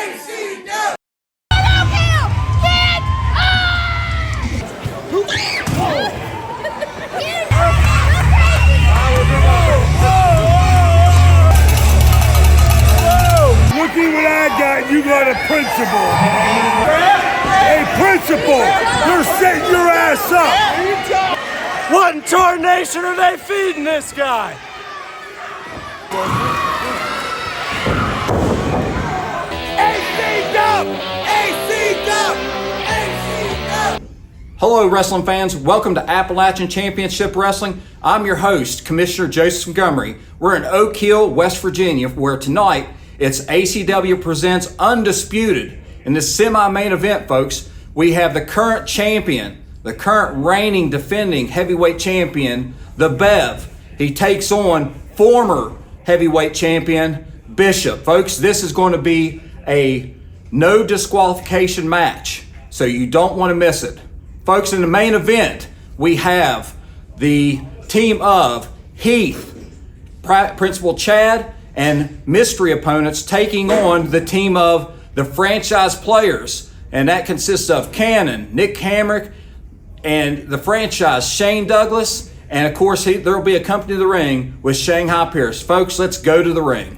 ACW! Looky what I got, you got a principal. Hey, principal, you're setting your ass up. What in tarnation are they feeding this guy? Hello, wrestling fans. Welcome to Appalachian Championship Wrestling. I'm your host, Commissioner Joseph Montgomery. We're in Oak Hill, West Virginia, where tonight it's ACW presents Undisputed. In this semi-main event, folks, we have the current champion, the current reigning, defending heavyweight champion, the Bev. He takes on former heavyweight champion, Bishop. Folks, this is going to be a no disqualification match, so you don't want to miss it. Folks, in the main event, we have the team of Heath, Principal Chad, and mystery opponents taking on the team of the franchise players. And that consists of Cannon, Nick Hamrick, and the franchise, Shane Douglas. And of course, there will be a company to the ring with Shanghai Pierce. Folks, let's go to the ring.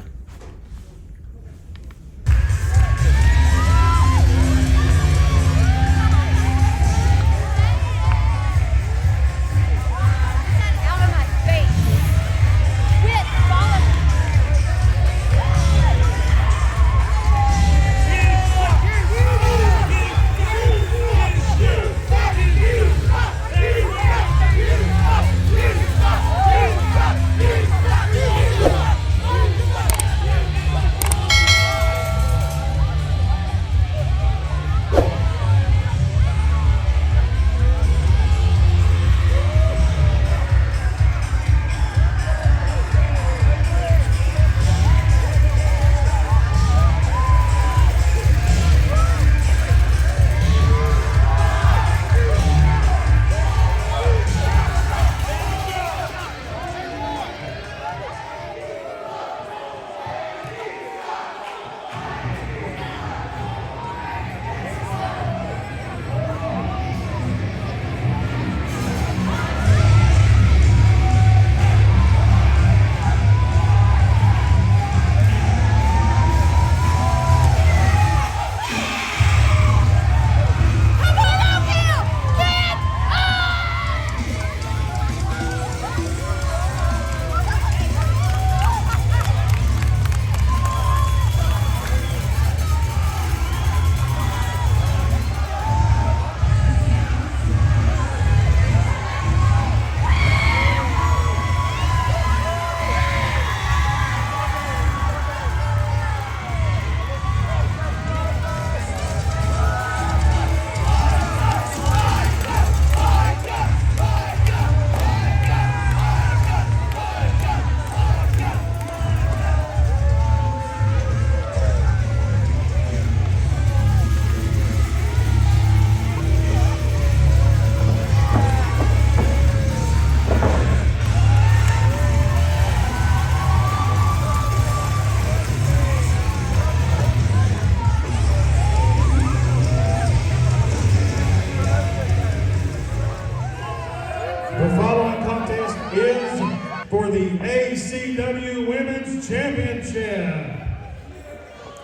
The following contest is for the ACW Women's Championship.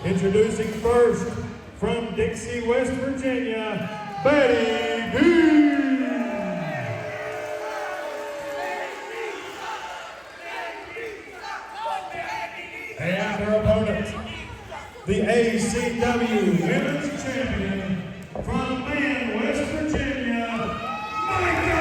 Introducing first, from Dixie, West Virginia, Betty B. And her opponent, the ACW Women's Champion, from Lynn, West Virginia, Mika.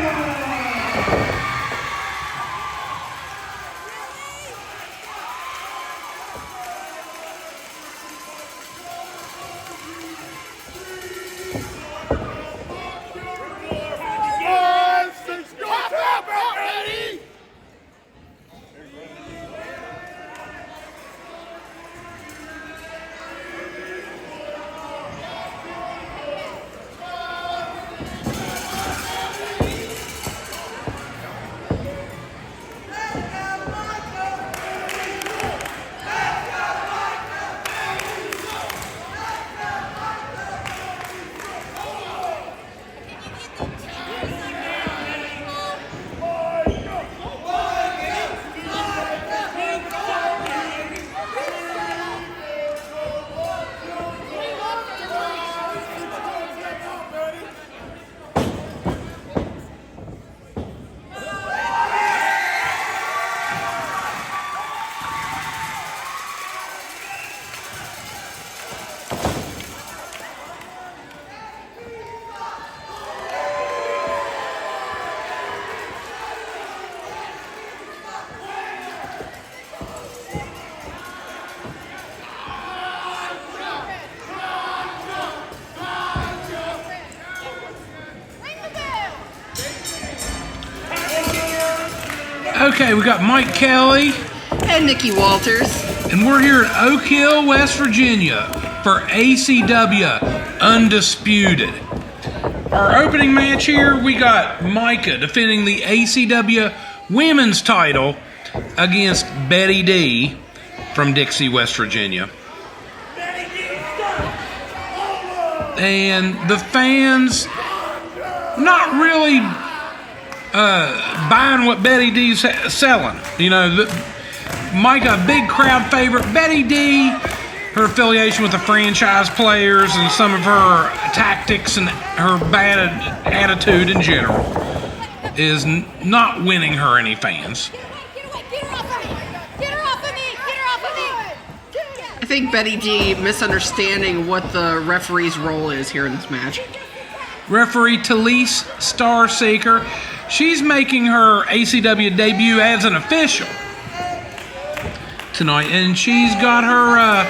Okay, we got Mike Kelly, And Nikki Walters. and we're here at Oak Hill, West Virginia for ACW Undisputed. Our opening match here, we got Mika defending the ACW Women's title against Betty D from Dixie, West Virginia. And the fans not really buying what Betty D's selling. You know, Mika, big crowd favorite. Betty D, her affiliation with the franchise players and some of her tactics and her bad attitude in general is not winning her any fans. I think Betty D misunderstanding what the referee's role is here in this match. Referee Talise Starseeker, she's making her ACW debut as an official tonight, and she's got her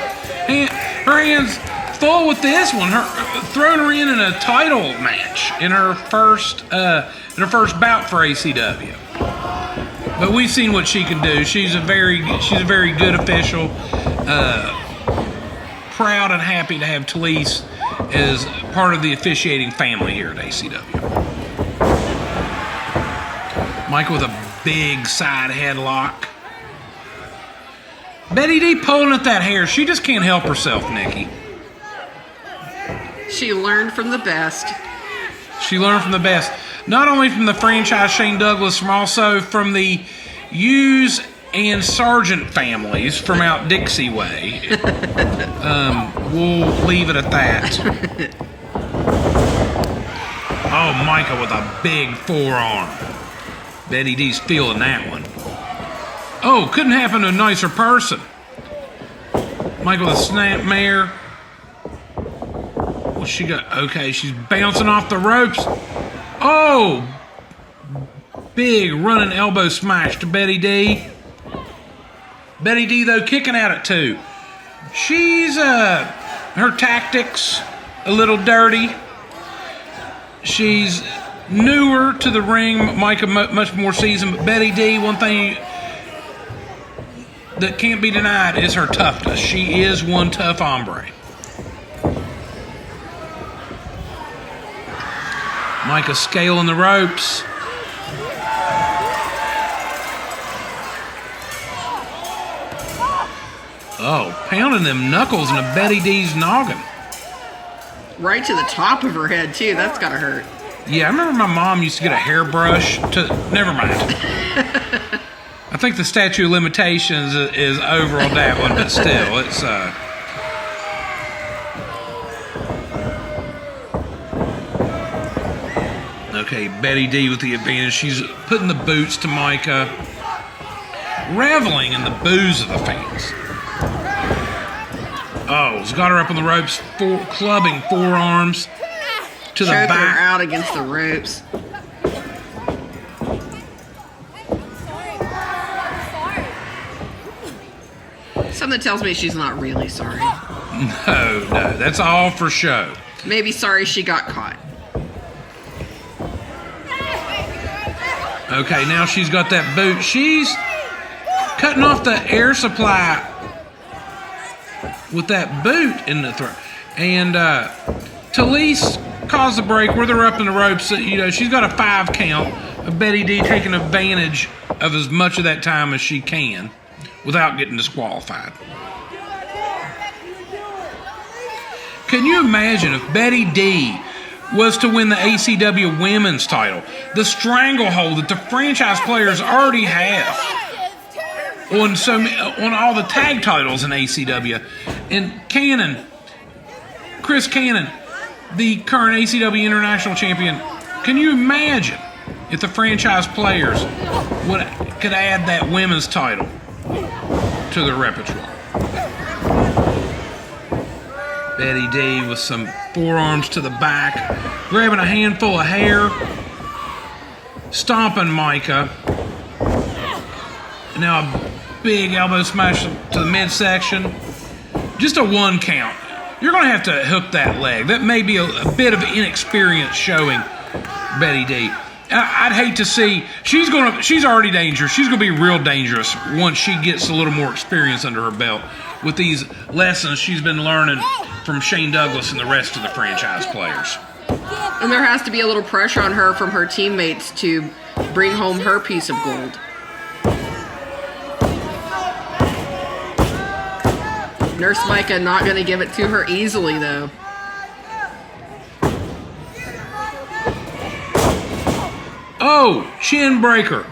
hands full with this one. Throwing her in a title match in her first bout for ACW. But we've seen what she can do. She's a very good official. Proud and happy to have Talise as part of the officiating family here at ACW. Mike with a big side headlock. Betty D pulling at that hair. She just can't help herself, Nikki. She learned from the best. She learned from the best. Not only from the franchise Shane Douglas, from also from the Hughes and Sargent families from out Dixie way. We'll leave it at that. Oh, Mika with a big forearm. Betty D's feeling that one. Oh, couldn't happen to a nicer person. Mika with a snap mare. What's she got? Okay, she's bouncing off the ropes. Oh! Big running elbow smash to Betty D. Betty D, though, kicking at it, too. She's, her tactics a little dirty. She's newer to the ring. Mika much more seasoned. But Betty D, one thing that can't be denied is her toughness. She is one tough hombre. Mika scaling the ropes. Oh, pounding them knuckles into Betty D's noggin. Right to the top of her head, too. That's gotta hurt. Yeah, I remember my mom used to get a hairbrush to... Never mind. I think the statute of limitations is over on that one, but still, it's... Okay, Betty D with the advantage. She's putting the boots to Mika. Reveling in the boos of the fans. Oh, he's got her up on the ropes, clubbing forearms to the Choking back. her out against the ropes. Something tells me she's not really sorry. No, that's all for show. Maybe sorry she got caught. Okay, now she's got that boot. She's cutting off the air supply with that boot in the throat. And Talise caused the break where they're up in the ropes. You know, she's got a 5 count of Betty D taking advantage of as much of that time as she can without getting disqualified. Can you imagine if Betty D was to win the ACW Women's title, the stranglehold that the franchise players already have on all the tag titles in ACW, and Chris Cannon, the current ACW International Champion? Can you imagine if the franchise players could add that women's title to their repertoire? Betty D with some forearms to the back, grabbing a handful of hair, stomping Mika. Now a big elbow smash to the midsection. Just a 1 count. You're going to have to hook that leg. That may be a bit of inexperience showing Betty D. I'd hate to see. She's already dangerous. She's gonna be real dangerous once she gets a little more experience under her belt with these lessons she's been learning from Shane Douglas and the rest of the franchise players. And there has to be a little pressure on her from her teammates to bring home her piece of gold. Nurse Mika not going to give it to her easily, though. Oh, chin breaker.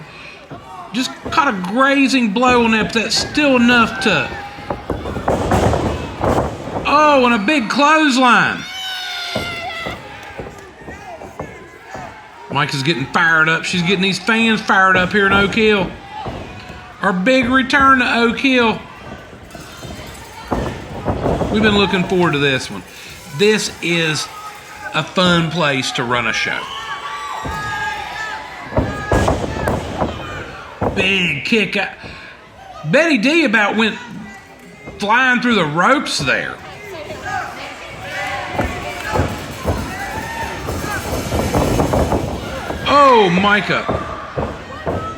Just caught a grazing blow on that, but that's still enough to... Oh, and a big clothesline. Mike is getting fired up. She's getting these fans fired up here in Oak Hill. Our big return to Oak Hill. We've been looking forward to this one. This is a fun place to run a show. Big kick out. Betty D about went flying through the ropes there. Oh, Mika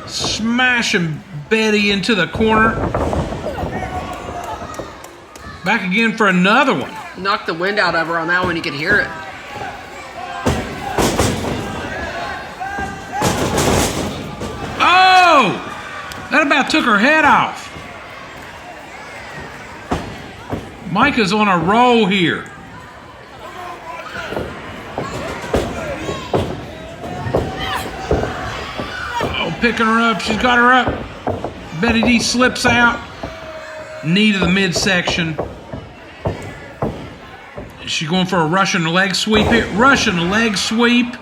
smashing Betty into the corner. Back again for another one. Knocked the wind out of her on that one. You could hear it. Oh! That about took her head off. Mika's on a roll here. Picking her up. She's got her up. Betty D slips out. Knee to the midsection. Is she going for a Russian leg sweep here? Russian leg sweep.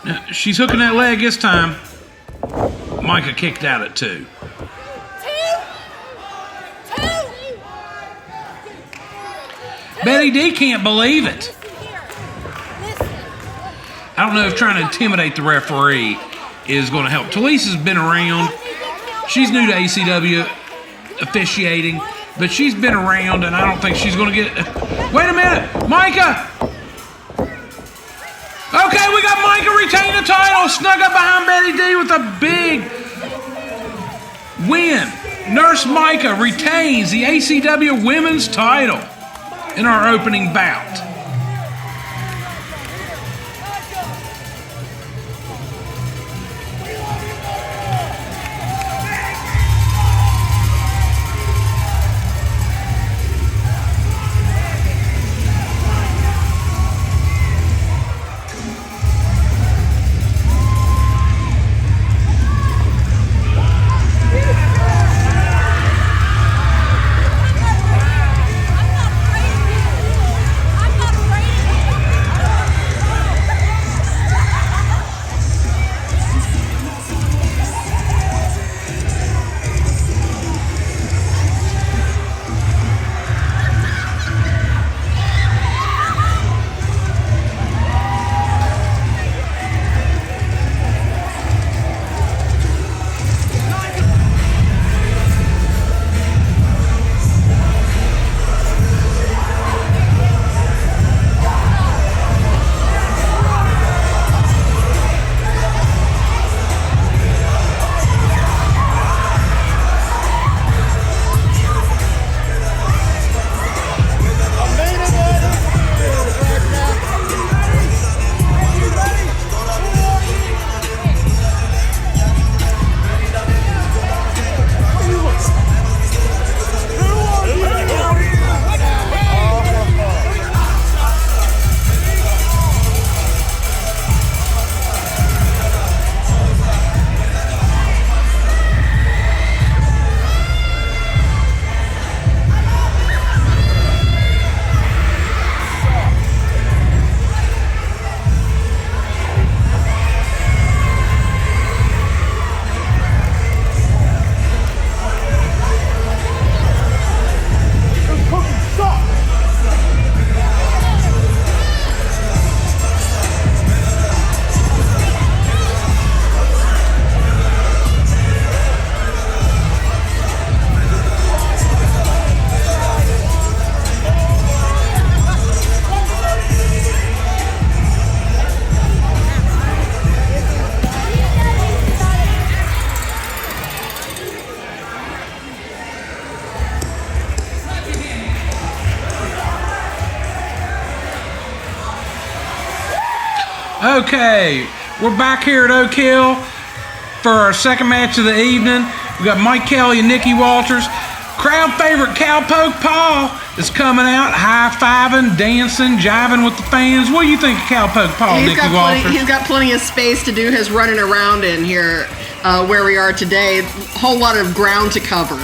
Now, she's hooking that leg this time. Mika kicked out at 2. Betty D can't believe it. I don't know if trying to intimidate the referee is going to help. Talisa's been around. She's new to ACW officiating, but she's been around, and I don't think she's going to get... Wait a minute! Mika! Okay, we got Mika retain the title. Snuck up behind Betty D with a big win. Nurse Mika retains the ACW women's title in our opening bout. Okay, we're back here at Oak Hill for our second match of the evening. We got Mike Kelly and Nikki Walters. Crowd favorite Cowpoke Paul is coming out, high-fiving, dancing, jiving with the fans. What do you think of Cowpoke Paul, Nikki Walters? He's got plenty of space to do his running around in here where we are today. A whole lot of ground to cover.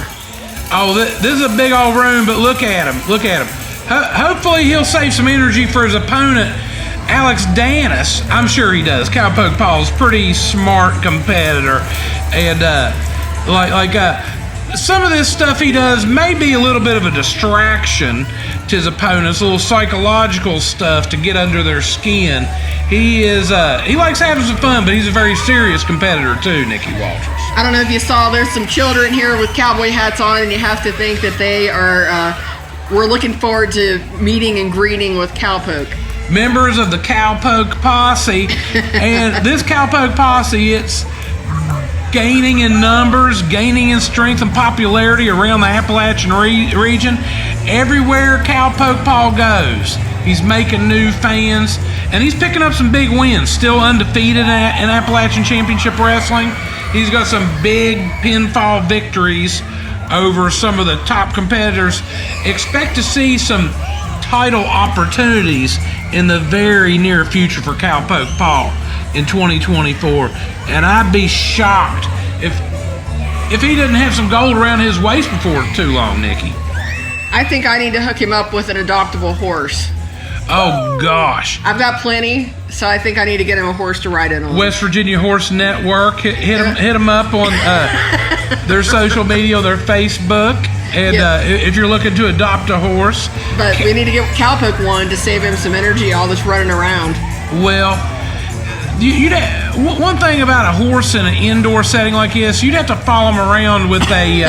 Oh, this is a big old room, but look at him. Look at him. Hopefully he'll save some energy for his opponent, Alex Danis. I'm sure he does. Cowpoke Paul's a pretty smart competitor. And some of this stuff he does may be a little bit of a distraction to his opponents, a little psychological stuff to get under their skin. He likes having some fun, but he's a very serious competitor too, Nikki Walters. I don't know if you saw, there's some children here with cowboy hats on, and you have to think that they are, we're looking forward to meeting and greeting with Cowpoke. Members of the Cowpoke Posse. And this Cowpoke Posse, it's gaining in numbers, gaining in strength and popularity around the Appalachian region. Everywhere Cowpoke Paul goes, he's making new fans, and he's picking up some big wins. Still undefeated in Appalachian Championship Wrestling. He's got some big pinfall victories over some of the top competitors. Expect to see some title opportunities in the very near future for Cowpoke Paul in 2024, and I'd be shocked if he didn't have some gold around his waist before too long, Nikki. I think I need to hook him up with an adoptable horse. Oh gosh, I've got plenty, so I think I need to get him a horse to ride in on. West Virginia Horse Network, hit him up on their social media, their Facebook, and if you're looking to adopt a horse. But we need to get Cowpoke one to save him some energy, all this running around. Well, one thing about a horse in an indoor setting like this, you'd have to follow him around with a,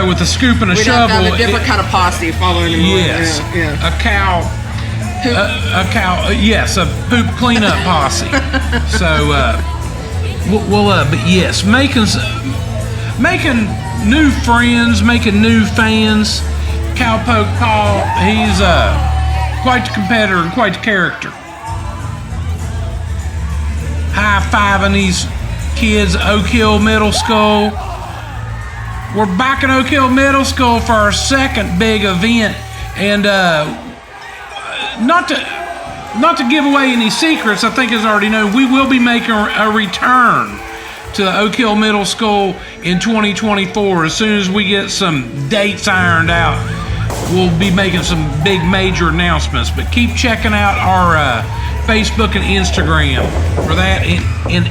with a scoop and a shovel. We'd have a different kind of posse following him. Yes, yeah. A cow. Yes, a poop cleanup posse. So, but yes, making new friends, making new fans. Cowpoke Paul, he's quite the competitor and quite the character. High-fiving these kids at Oak Hill Middle School. We're back at Oak Hill Middle School for our second big event, and not to give away any secrets, I think as already known, we will be making a return to the Oak Hill Middle School in 2024. As soon as we get some dates ironed out, we'll be making some big major announcements. But keep checking out our Facebook and Instagram for that in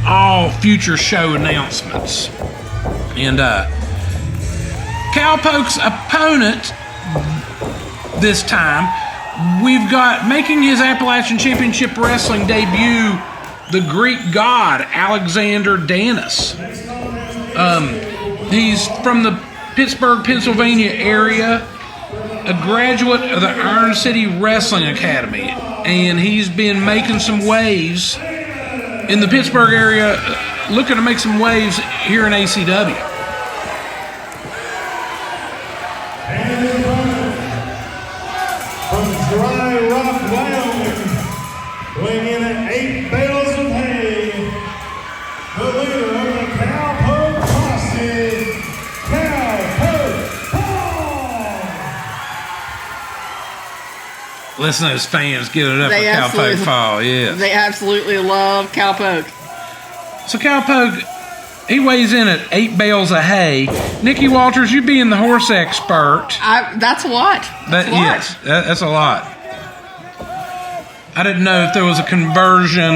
all future show announcements. And Cowpoke's opponent this time, we've got making his Appalachian Championship Wrestling debut, the Greek god Alexander Danis. He's from the Pittsburgh, Pennsylvania area, a graduate of the Iron City Wrestling Academy, and he's been making some waves in the Pittsburgh area, looking to make some waves here in ACW. From Dry Rock, Wyoming, weighing in at 8 bales of hay, the leader of the Cowpoke Posse, Cowpoke Paul! Listen to those fans giving it up for Cowpoke Paul, yes. They absolutely love Cowpoke. So Cowpoke, he weighs in at 8 bales of hay. Nikki Walters, you being the horse expert. That's a lot. Yes, that's a lot. I didn't know if there was a conversion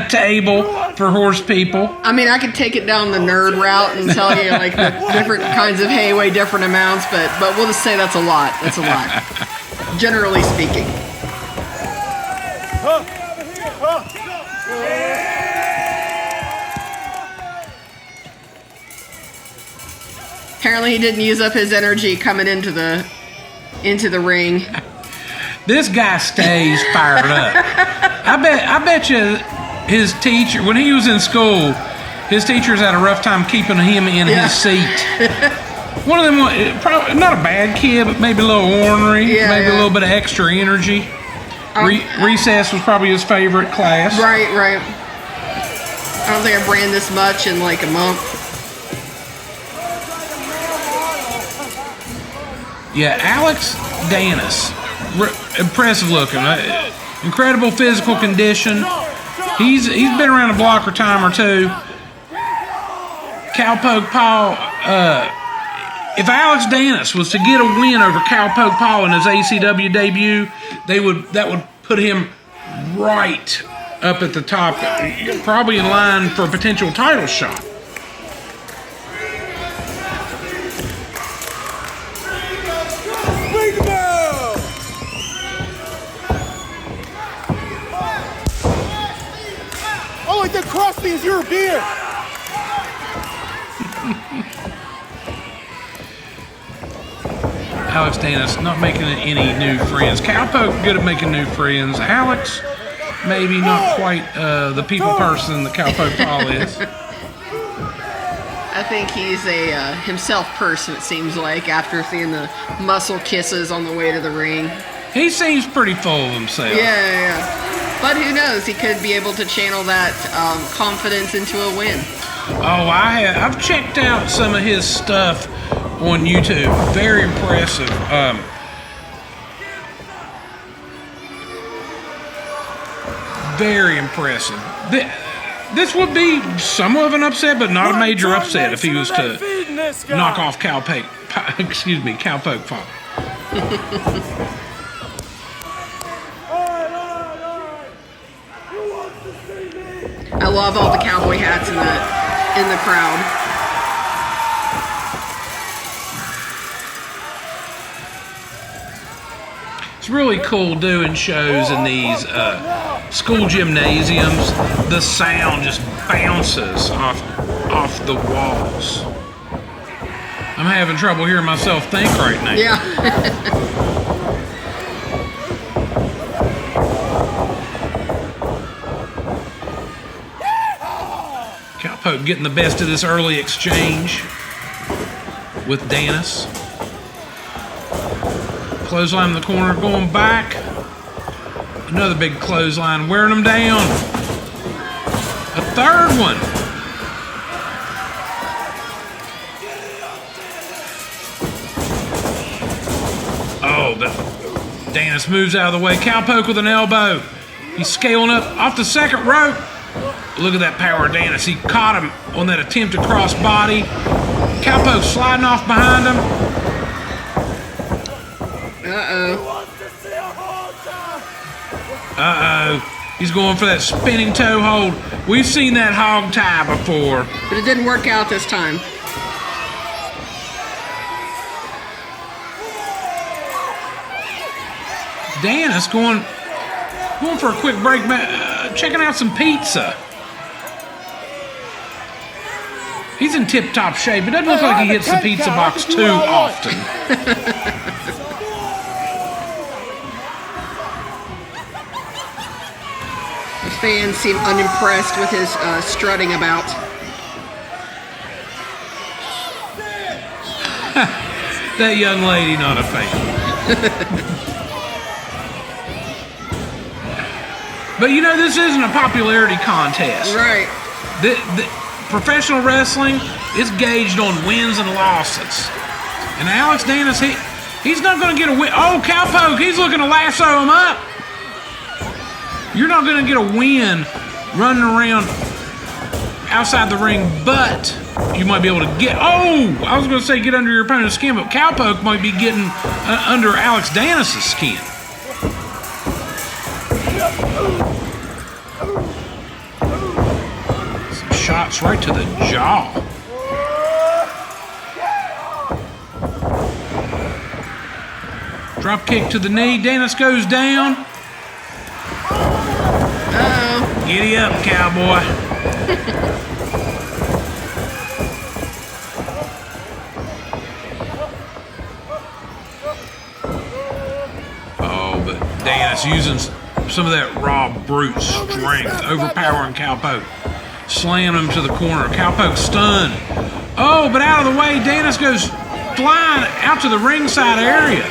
table for horse people. I mean, I could take it down the nerd route and tell you like the different kinds of hay weigh different amounts, but we'll just say that's a lot. That's a lot, generally speaking. Apparently, he didn't use up his energy coming into the ring. This guy stays fired up. I bet you his teacher, when he was in school, his teachers had a rough time keeping him in his seat. One of them, probably not a bad kid, but maybe a little ornery, maybe a little bit of extra energy. Recess was probably his favorite class. Right. I don't think I've ran this much in like a month. Yeah, Alex Danis, impressive looking, incredible physical condition. He's been around the block a time or two. Cowpoke Paul. If Alex Danis was to get a win over Cowpoke Paul in his ACW debut, that would put him right up at the top, probably in line for a potential title shot. Oh, like the cross means you're a beer. Alex Danis not making any new friends. Cowpoke good at making new friends. Alex, maybe not quite the people person that Cowpoke Paul is. I think he's a himself person, it seems like, after seeing the muscle kisses on the way to the ring. He seems pretty full of himself. Yeah. But who knows? He could be able to channel that confidence into a win. Oh, I've checked out some of his stuff on YouTube. Very impressive. Very impressive. This would be somewhat of an upset, but not a major upset if he was to knock off Cowpoke Paul. I love all the cowboy hats in the crowd. It's really cool doing shows in these school gymnasiums. The sound just bounces off the walls. I'm having trouble hearing myself think right now. Yeah. Cowpoke getting the best of this early exchange with Danis. Clothesline in the corner, going back. Another big clothesline, wearing them down. A third one. Oh, but Danis moves out of the way. Cowpoke with an elbow. He's scaling up off the second rope. Look at that power of Danis. He caught him on that attempt to cross body. Cowpoke sliding off behind him. Uh-oh. He's going for that spinning toe hold. We've seen that hog tie before. But it didn't work out this time. Danis going for a quick break, checking out some pizza. He's in tip-top shape. It doesn't look like he hits the pizza box too often. The fans seem unimpressed with his strutting about. That young lady not a fan. But you know, this isn't a popularity contest. Right. The professional wrestling is gauged on wins and losses. And Alex Danis, he's not going to get a win. Oh, Cowpoke, he's looking to lasso him up. You're not going to get a win running around outside the ring, but you might be able to get, I was going to say get under your opponent's skin, but Cowpoke might be getting under Alex Danis' skin. Some shots right to the jaw. Drop kick to the knee. Danis goes down. Uh-oh. Giddy up, cowboy. But Danis using some of that raw brute strength, overpowering Cowpoke. Slamming him to the corner. Cowpoke stunned. Oh, but out of the way, Danis goes flying out to the ringside area.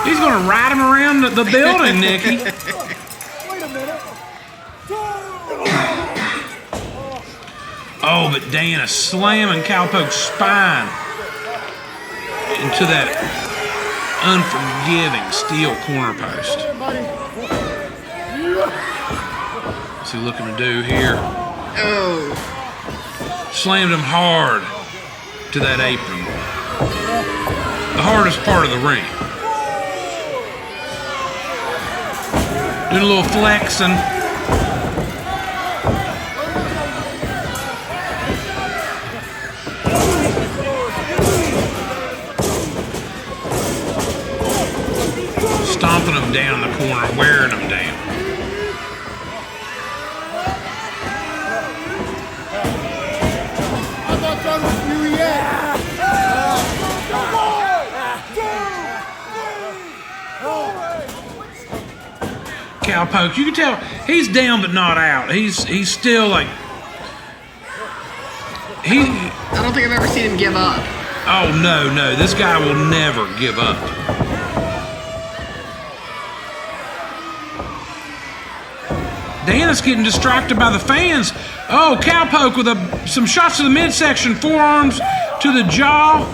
He's going to ride him around the building, Nikki. Oh, but Danis slamming Cowpoke's spine into that unforgiving steel corner post. What's he looking to do here? Oh. Slammed him hard to that apron. The hardest part of the ring. Doing a little flexing. Stomping him down the corner, wearing him down. I'm not done with you yet. Cowpoke, you can tell he's down but not out. He's still like I don't think I've ever seen him give up. Oh no, this guy will never give up. Danis getting distracted by the fans. Oh, Cowpoke with some shots to the midsection, forearms to the jaw,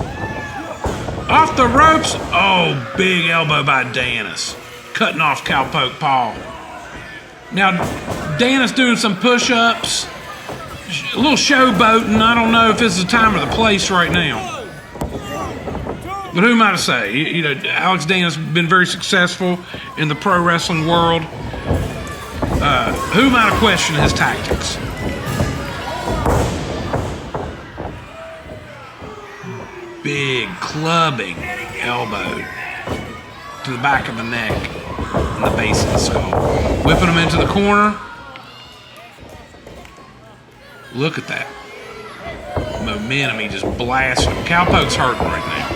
off the ropes. Oh, big elbow by Danis, cutting off Cowpoke paw. Now, Danis doing some push-ups, a little showboating. I don't know if this is the time or the place right now. But who am I to say? You know, Alex Danis has been very successful in the pro wrestling world. Who am I to question his tactics? Big clubbing elbow to the back of the neck and the base of the skull. Whipping him into the corner. Look at that momentum. He just blasted him. Cowpoke's hurting right now.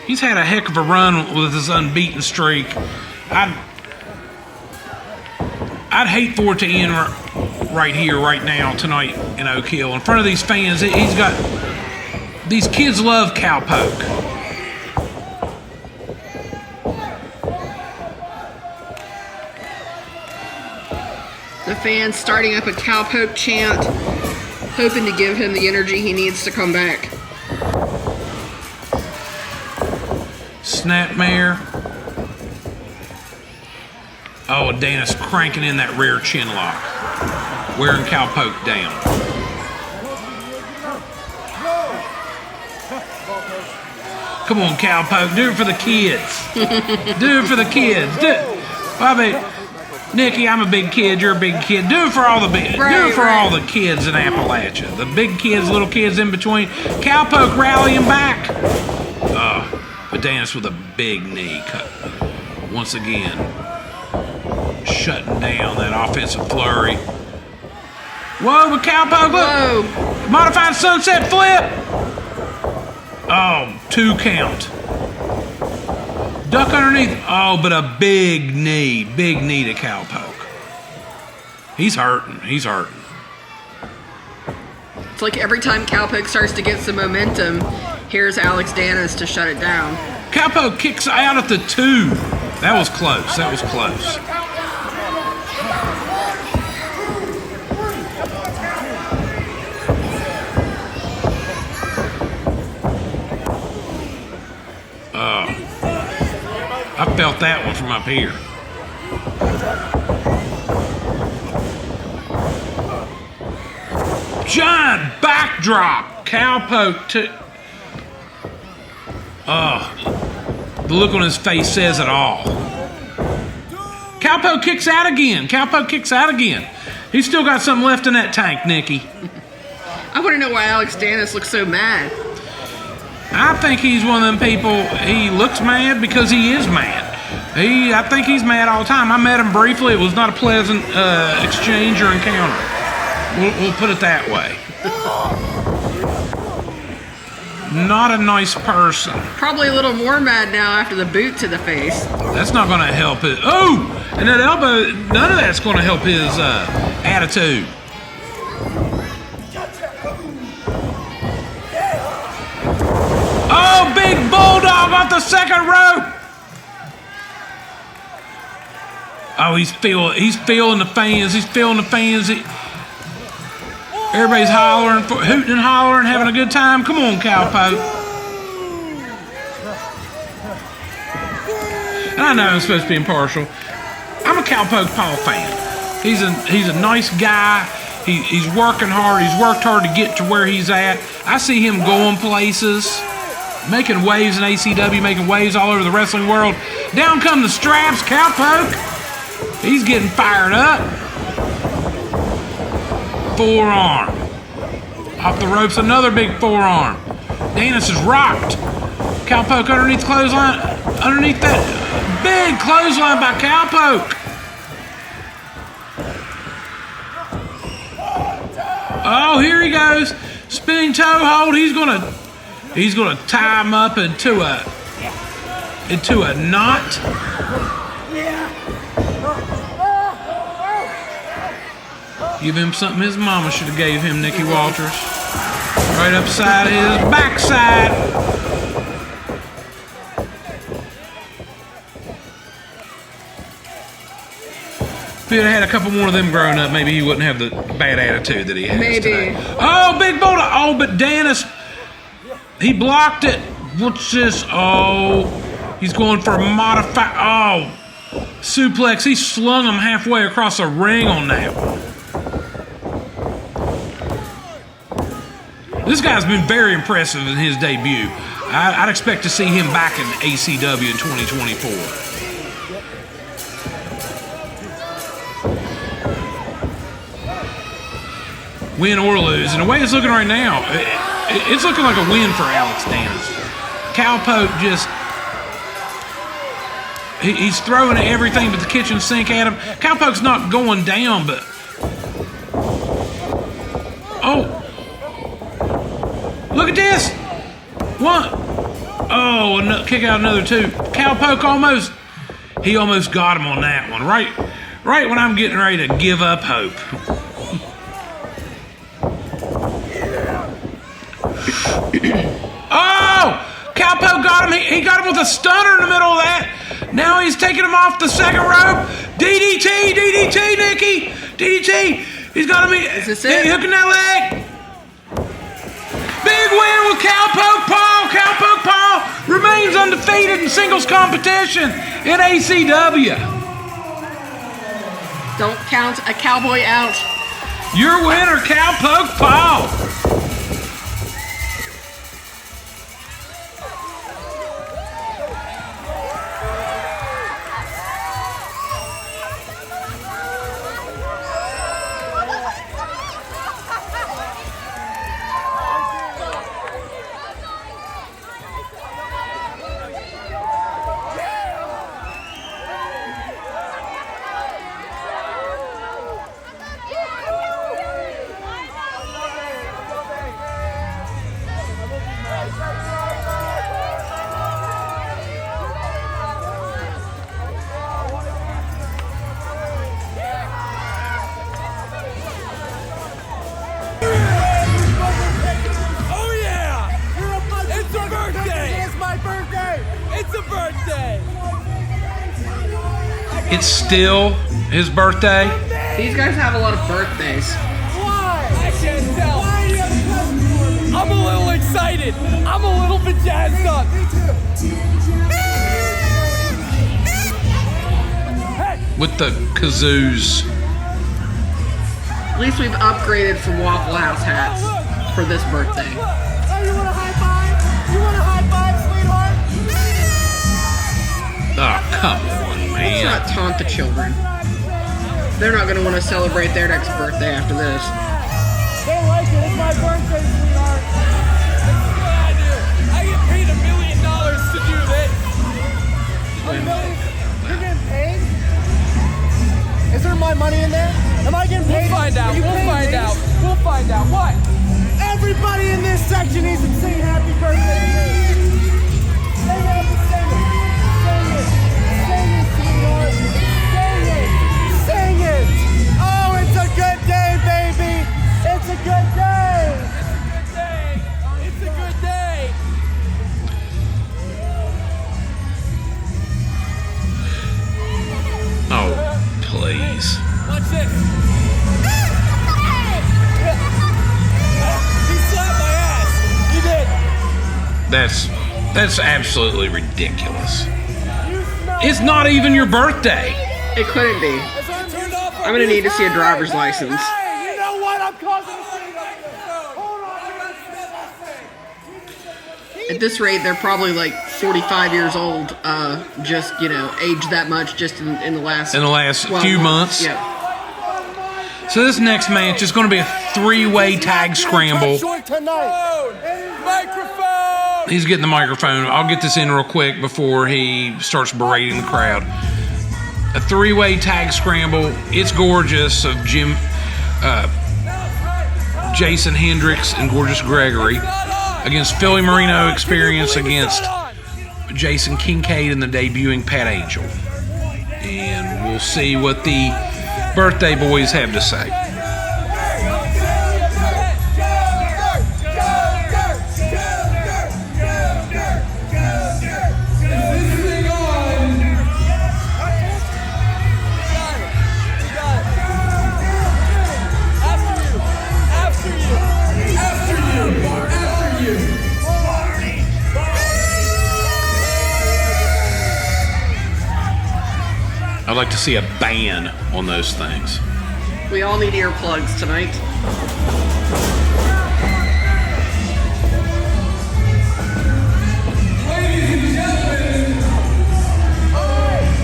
He's had a heck of a run with his unbeaten streak. I'd hate for it to end right here, right now, tonight in Oak Hill. In front of these fans, he's got... These kids love Cowpoke. The fans starting up a Cowpoke chant, hoping to give him the energy he needs to come back. Snapmare. Oh, Danis cranking in that rear chin lock, wearing Cowpoke down. Come on, Cowpoke, do it for the kids. Do it for the kids. I mean, Nikki, I'm a big kid. You're a big kid. Do it for all the big. Do it for all the kids in Appalachia. The big kids, little kids in between. Cowpoke rallying back. But Danis with a big knee cut. Once again, shutting down that offensive flurry. Whoa, but Cowpoke, look! Whoa! Modified sunset flip! Oh, 2 count. Duck underneath. Oh, but a big knee to Cowpoke. He's hurting. He's hurting. It's like every time Cowpoke starts to get some momentum, here's Alex Danis to shut it down. Cowpoke kicks out at the 2. That was close. That was close. I felt that one from up here. Giant backdrop. Cowpoke to... the look on his face says it all. Cowpoke kicks out again. Cowpoke kicks out again. He's still got something left in that tank, Nikki. I want to know why Alex Danis looks so mad. I think he's one of them people, he looks mad because he is mad. I think he's mad all the time. I met him briefly. It was not a pleasant exchange or encounter. We'll put it that way. Not a nice person. Probably a little more mad now after the boot to the face. That's not going to help it. Oh! And that elbow, none of that's going to help his attitude. Oh, big bulldog off the second rope. Oh, he's feeling the fans. He's feeling the fans. Everybody's hollering, hooting and hollering, having a good time. Come on, Cowpoke. And I know I'm supposed to be impartial. I'm a Cowpoke Paul fan. He's a nice guy. He's working hard. He's worked hard to get to where he's at. I see him going places, making waves in ACW, making waves all over the wrestling world. Down come the straps, Cowpoke. He's getting fired up. Forearm. Off the ropes, another big forearm. Danis is rocked. Cowpoke underneath the clothesline. Underneath that big clothesline by Cowpoke. Oh, here he goes. Spinning toe hold. He's gonna tie him up into a knot. Give him something his mama should have gave him, Nicky Walters. Right upside his backside. If he'd have had a couple more of them growing up, maybe he wouldn't have the bad attitude that he has today. Oh, big bulldog. Oh, but Danis, he blocked it. What's this? Oh, he's going for a modified. Oh, suplex. He slung him halfway across the ring on that one. This guy's been very impressive in his debut. I'd expect to see him back in ACW in 2024. Win or lose. And the way it's looking right now, it's looking like a win for Alex Danis. Cowpoke just... He's throwing everything but the kitchen sink at him. Cowpoke's not going down, but... Oh! Look at this! One. Oh, kick out another two. Cowpoke almost got him on that one. Right when I'm getting ready to give up hope. Oh! Cowpoke got him. He got him with a stunner in the middle of that. Now he's taking him off the second rope. DDT, Nicky. DDT. He's got him. Is this it? Hooking that leg. Big win with Cowpoke Paul. Cowpoke Paul remains undefeated in singles competition in ACW. Don't count a cowboy out. Your winner, Cowpoke Paul. It's still his birthday. These guys have a lot of birthdays. Why? I can't tell. Why do you have I'm a little excited. I'm a little bit jazzed up. With the kazoos. At least we've upgraded from Waffle House hats for this birthday. Oh, you want a high five? You want a high five, sweetheart? Oh, come on, Let's man. not taunt the children. They're not going to want to celebrate their next birthday after this. They like it. It's my birthday, sweetheart. That's what I do. I get paid $1 million to do this. $1 million? You're getting paid? Is there my money in there? Am I getting paid? We'll find out. We'll find out. We'll find out. What? Everybody in this section needs to sing happy birthday to me. Sing it. Sing it. Sing it. Sing it, sweetheart. Sing it. Sing it. Oh, it's a good day, baby. It's a good day. It's a good day. It's a good day. Oh, please. Watch this. He slapped my ass. He did. That's absolutely ridiculous. It's not even your birthday. It couldn't be. I'm gonna need to see a driver's license. Hey, you know what? I'm causing a scene up there. Hold on, I got to. At this rate, they're probably like 45 years old. Just aged that much just in the last few months. Yeah. So this next match is going to be a 3-way tag scramble. Microphone. He's getting the microphone. I'll get this in real quick before he starts berating the crowd. A 3-way tag scramble. It's gorgeous of Jason Hendrix and Gorgeous Gregory against Philly Marino Experience against Jason Kincaid and the debuting Pat Angel. And we'll see what the birthday boys have to say. I'd like to see a ban on those things. We all need earplugs tonight. Ladies and gentlemen,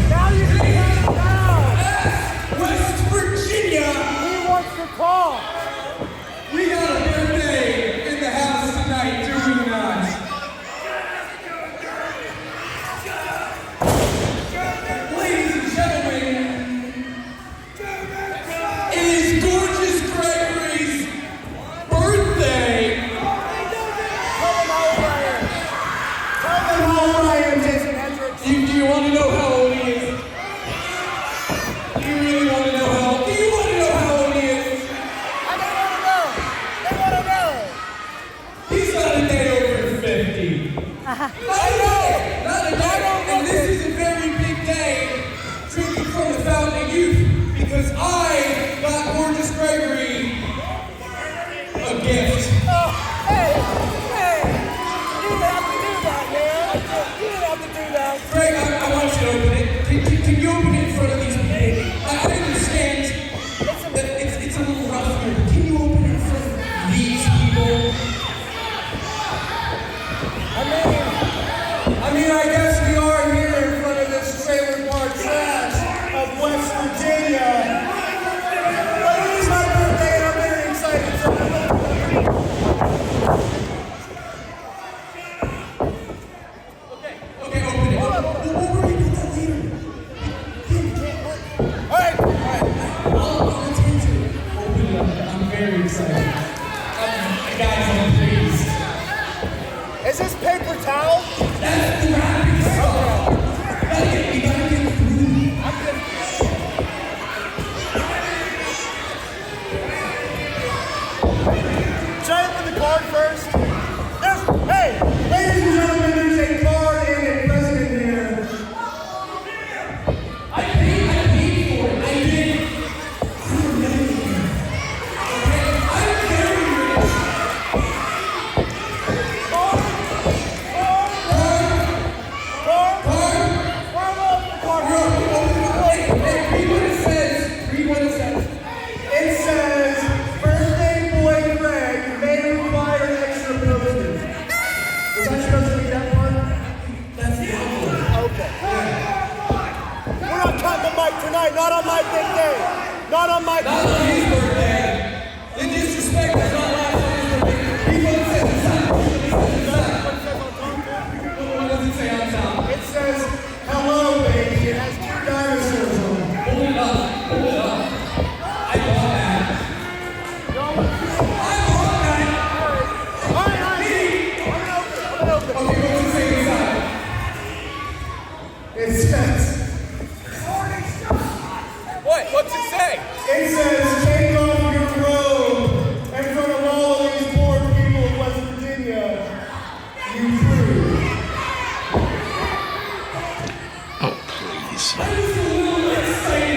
now you can get it down. West Virginia, he wants to call. We got a birthday in the house tonight, do we not? Ladies and gentlemen, it is Gorgeous Gregory's birthday. Tell them how old I am, Jason Hendrix. Do you want to know how old he is? Do you really want to know how old? Do you want to know how old he is? I don't want to know. They want to know. He's not a day over 50. Not a day. Not a day. And this is a very big day, drinking from the fountain of youth, because I got Gorgeous Gregory a gift. Oh, hey, you didn't have to do that, man. You didn't have to do that. Greg, I want you to open it. Can you open it in front of these people? I understand that it's a little rough here, but can you open it in front of these people? I mean, I guess we are here in front of this trailer park trash of West Virginia. But it is my birthday and I'm very excited. Okay, open it. We'll redo that later. All right. I'll attempt to open it up. I'm very excited. Guys, I'm pleased. Is this paper towel? That's the wrapping stuff. You gotta get through. I'm getting Should I open the card first? Hey, ladies and gentlemen, there's a card and a president here. I paid for it. I did. I'm remembering it. Okay, I'm very rich. Read what it says. It says, birthday boy Greg may require extra postage. Was I supposed to read that part? That's the envelope. Okay. We're not cutting the mic tonight, not on my big day. Not on my Not on his birthday. The disrespect is not last on his birthday. Read what it says inside. What does it say on top? It says, hello, baby. It has 2 dinosaurs on it. Hold it up. Hold it up. I bought that. I bought that. All right. I'm gonna open it. Okay, what does it say inside? It says... What? What's it say? It says, take off your robe in front of all of these poor people of West Virginia. You prove. Oh, please. I'm just a little excited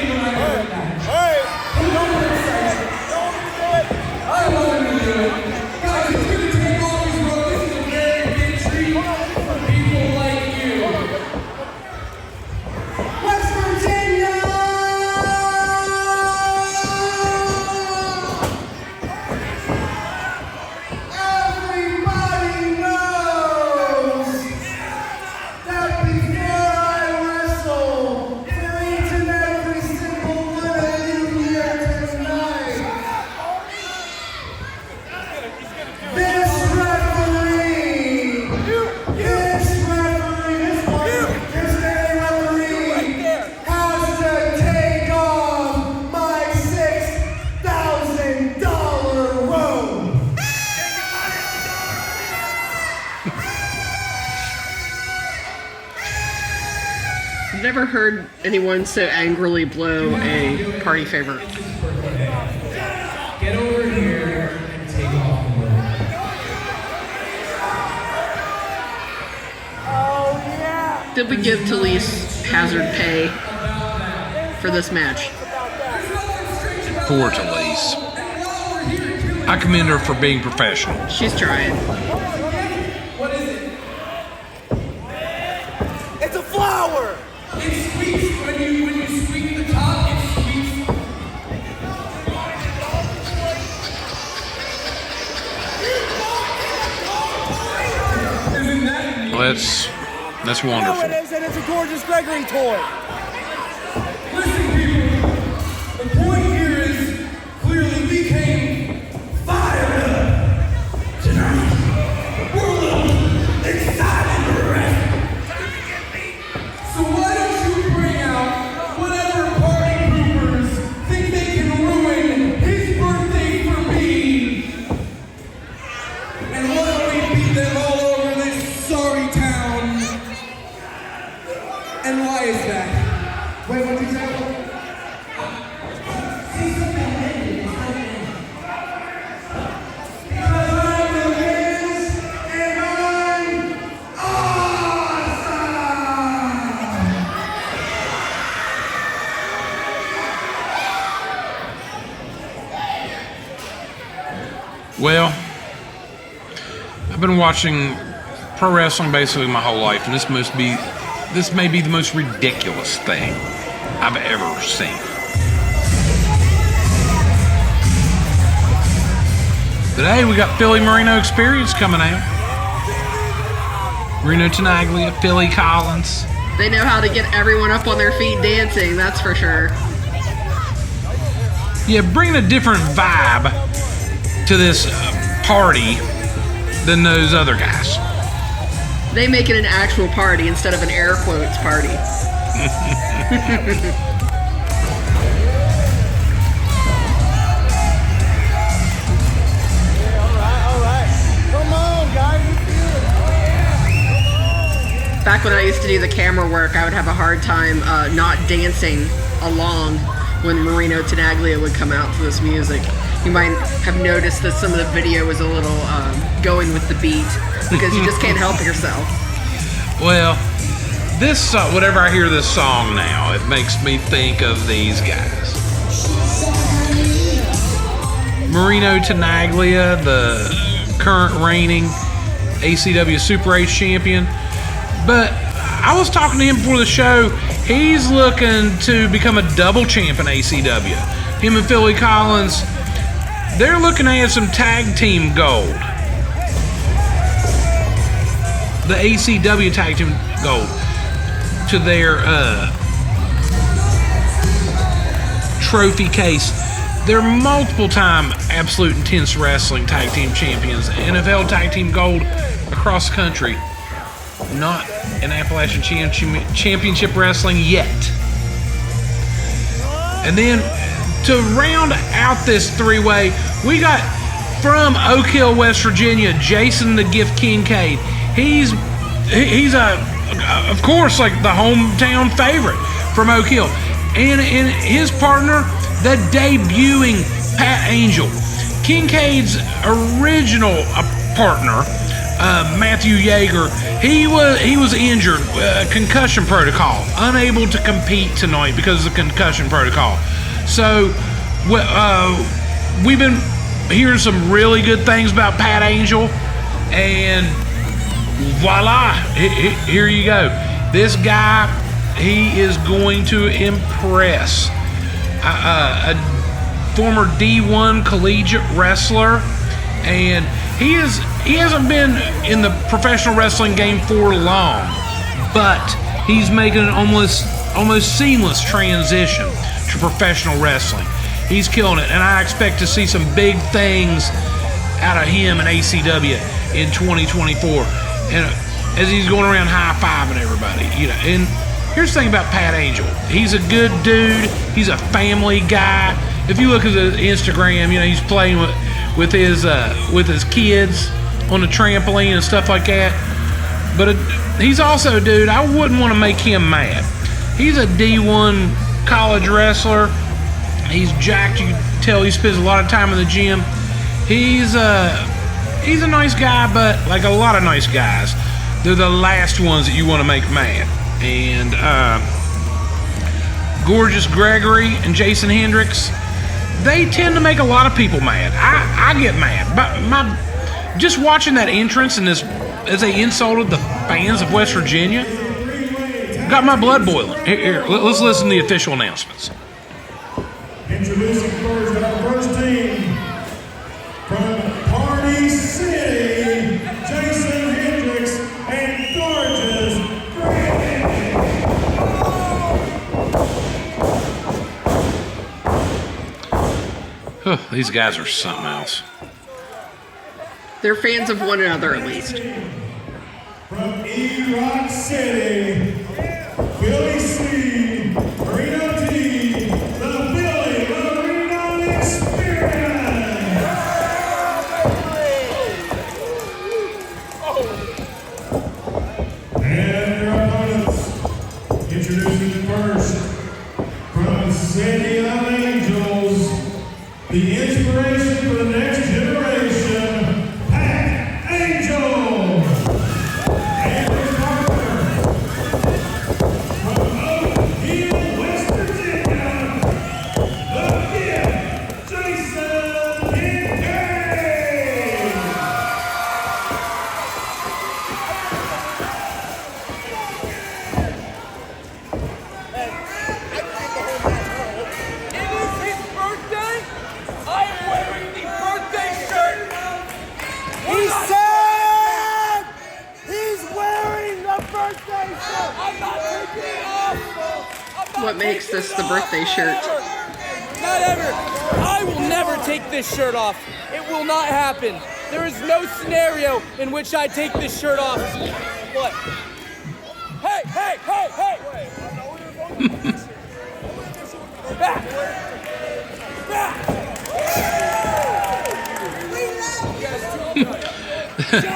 never heard anyone so angrily blow a party favor. Get over here and take off the load. Oh, yeah. Did we give Talise hazard pay for this match? Poor Talise. I commend her for being professional. She's trying. What is it? It's a flower. It squeaks when you squeak the top. It squeaks. Isn't that neat? Well, that's wonderful. It is, and it's a gorgeous Gregory toy. Listen, people. The point here is clearly we came fired up tonight. We're a little excited to rest. So why don't you bring out whatever party poopers think they can ruin his birthday for me? And why don't we beat them all over this sorry town? And why is that? Wait, what did you say? Because I'm the Wiz, and I'm awesome! Well, I've been watching pro wrestling basically my whole life, and this may be the most ridiculous thing I've ever seen. Today we got Philly Marino Experience coming out. Marino Tenaglia, Philly Collins. They know how to get everyone up on their feet dancing, that's for sure. Yeah, bringing a different vibe to this party than those other guys. They make it an actual party instead of an air quotes party. All right. Come on, guys. Let's do it. Oh, yeah. Back when I used to do the camera work, I would have a hard time not dancing along when Marino Tenaglia would come out to this music. You might have noticed that some of the video was a little going with the beat because you just can't help yourself. Well, this whenever I hear this song now, it makes me think of these guys. Marino Tenaglia, the current reigning ACW Super 8 champion. But I was talking to him before the show. He's looking to become a double champ in ACW. Him and Philly Collins, they're looking at some tag team gold. The ACW tag team gold to their trophy case. They're multiple time Absolute Intense Wrestling tag team champions, NFL tag team gold across the country. Not in Appalachian Championship Wrestling yet. And then to round out this three-way, we got from Oak Hill, West Virginia, Jason the Gift Kincaid. He's of course like the hometown favorite from Oak Hill, and his partner, the debuting Pat Angel, Kincaid's original partner, Matthew Yeager. He was injured, concussion protocol, unable to compete tonight because of the concussion protocol. So we've been hearing some really good things about Pat Angel, and voila, here you go. This guy, he is going to impress. A former D1 collegiate wrestler, and he hasn't been in the professional wrestling game for long, but he's making an almost seamless transition to professional wrestling. He's killing it, and I expect to see some big things out of him in ACW in 2024. And as he's going around high-fiving everybody, you know. And here's the thing about Pat Angel: he's a good dude. He's a family guy. If you look at his Instagram, you know, he's playing with his kids on the trampoline and stuff like that. But he's also a dude, I wouldn't want to make him mad. He's a D1 college wrestler. He's jacked. You can tell he spends a lot of time in the gym. He's a nice guy, but like a lot of nice guys, they're the last ones that you want to make mad. And Gorgeous Gregory and Jason Hendrix, they tend to make a lot of people mad. I get mad. But just watching that entrance and this, as they insulted the fans of West Virginia, got my blood boiling. Here, let's listen to the official announcements. Introducing first our first team from Party City, Jason Hendrix and Gorgeous Gregory. These guys are something else. They're fans of one another, at least. From E-Rock City, Philly C, Marino T, the Philly Marino Experience. And their opponents, introducing first, from City of Angels, the inspiration for the next generation, Pack Angel. And his partner, from Oak Hill, West Virginia, the Gift, Jason Kincaid. It is his birthday. I am wearing the birthday shirt. He said he's wearing the birthday shirt. I'm not taking it off. What makes this the birthday shirt? Not ever. I will never take this shirt off. It will not happen. There is no scenario in which I take this shirt off. What? Hey, hey, hey, hey! Back! Back!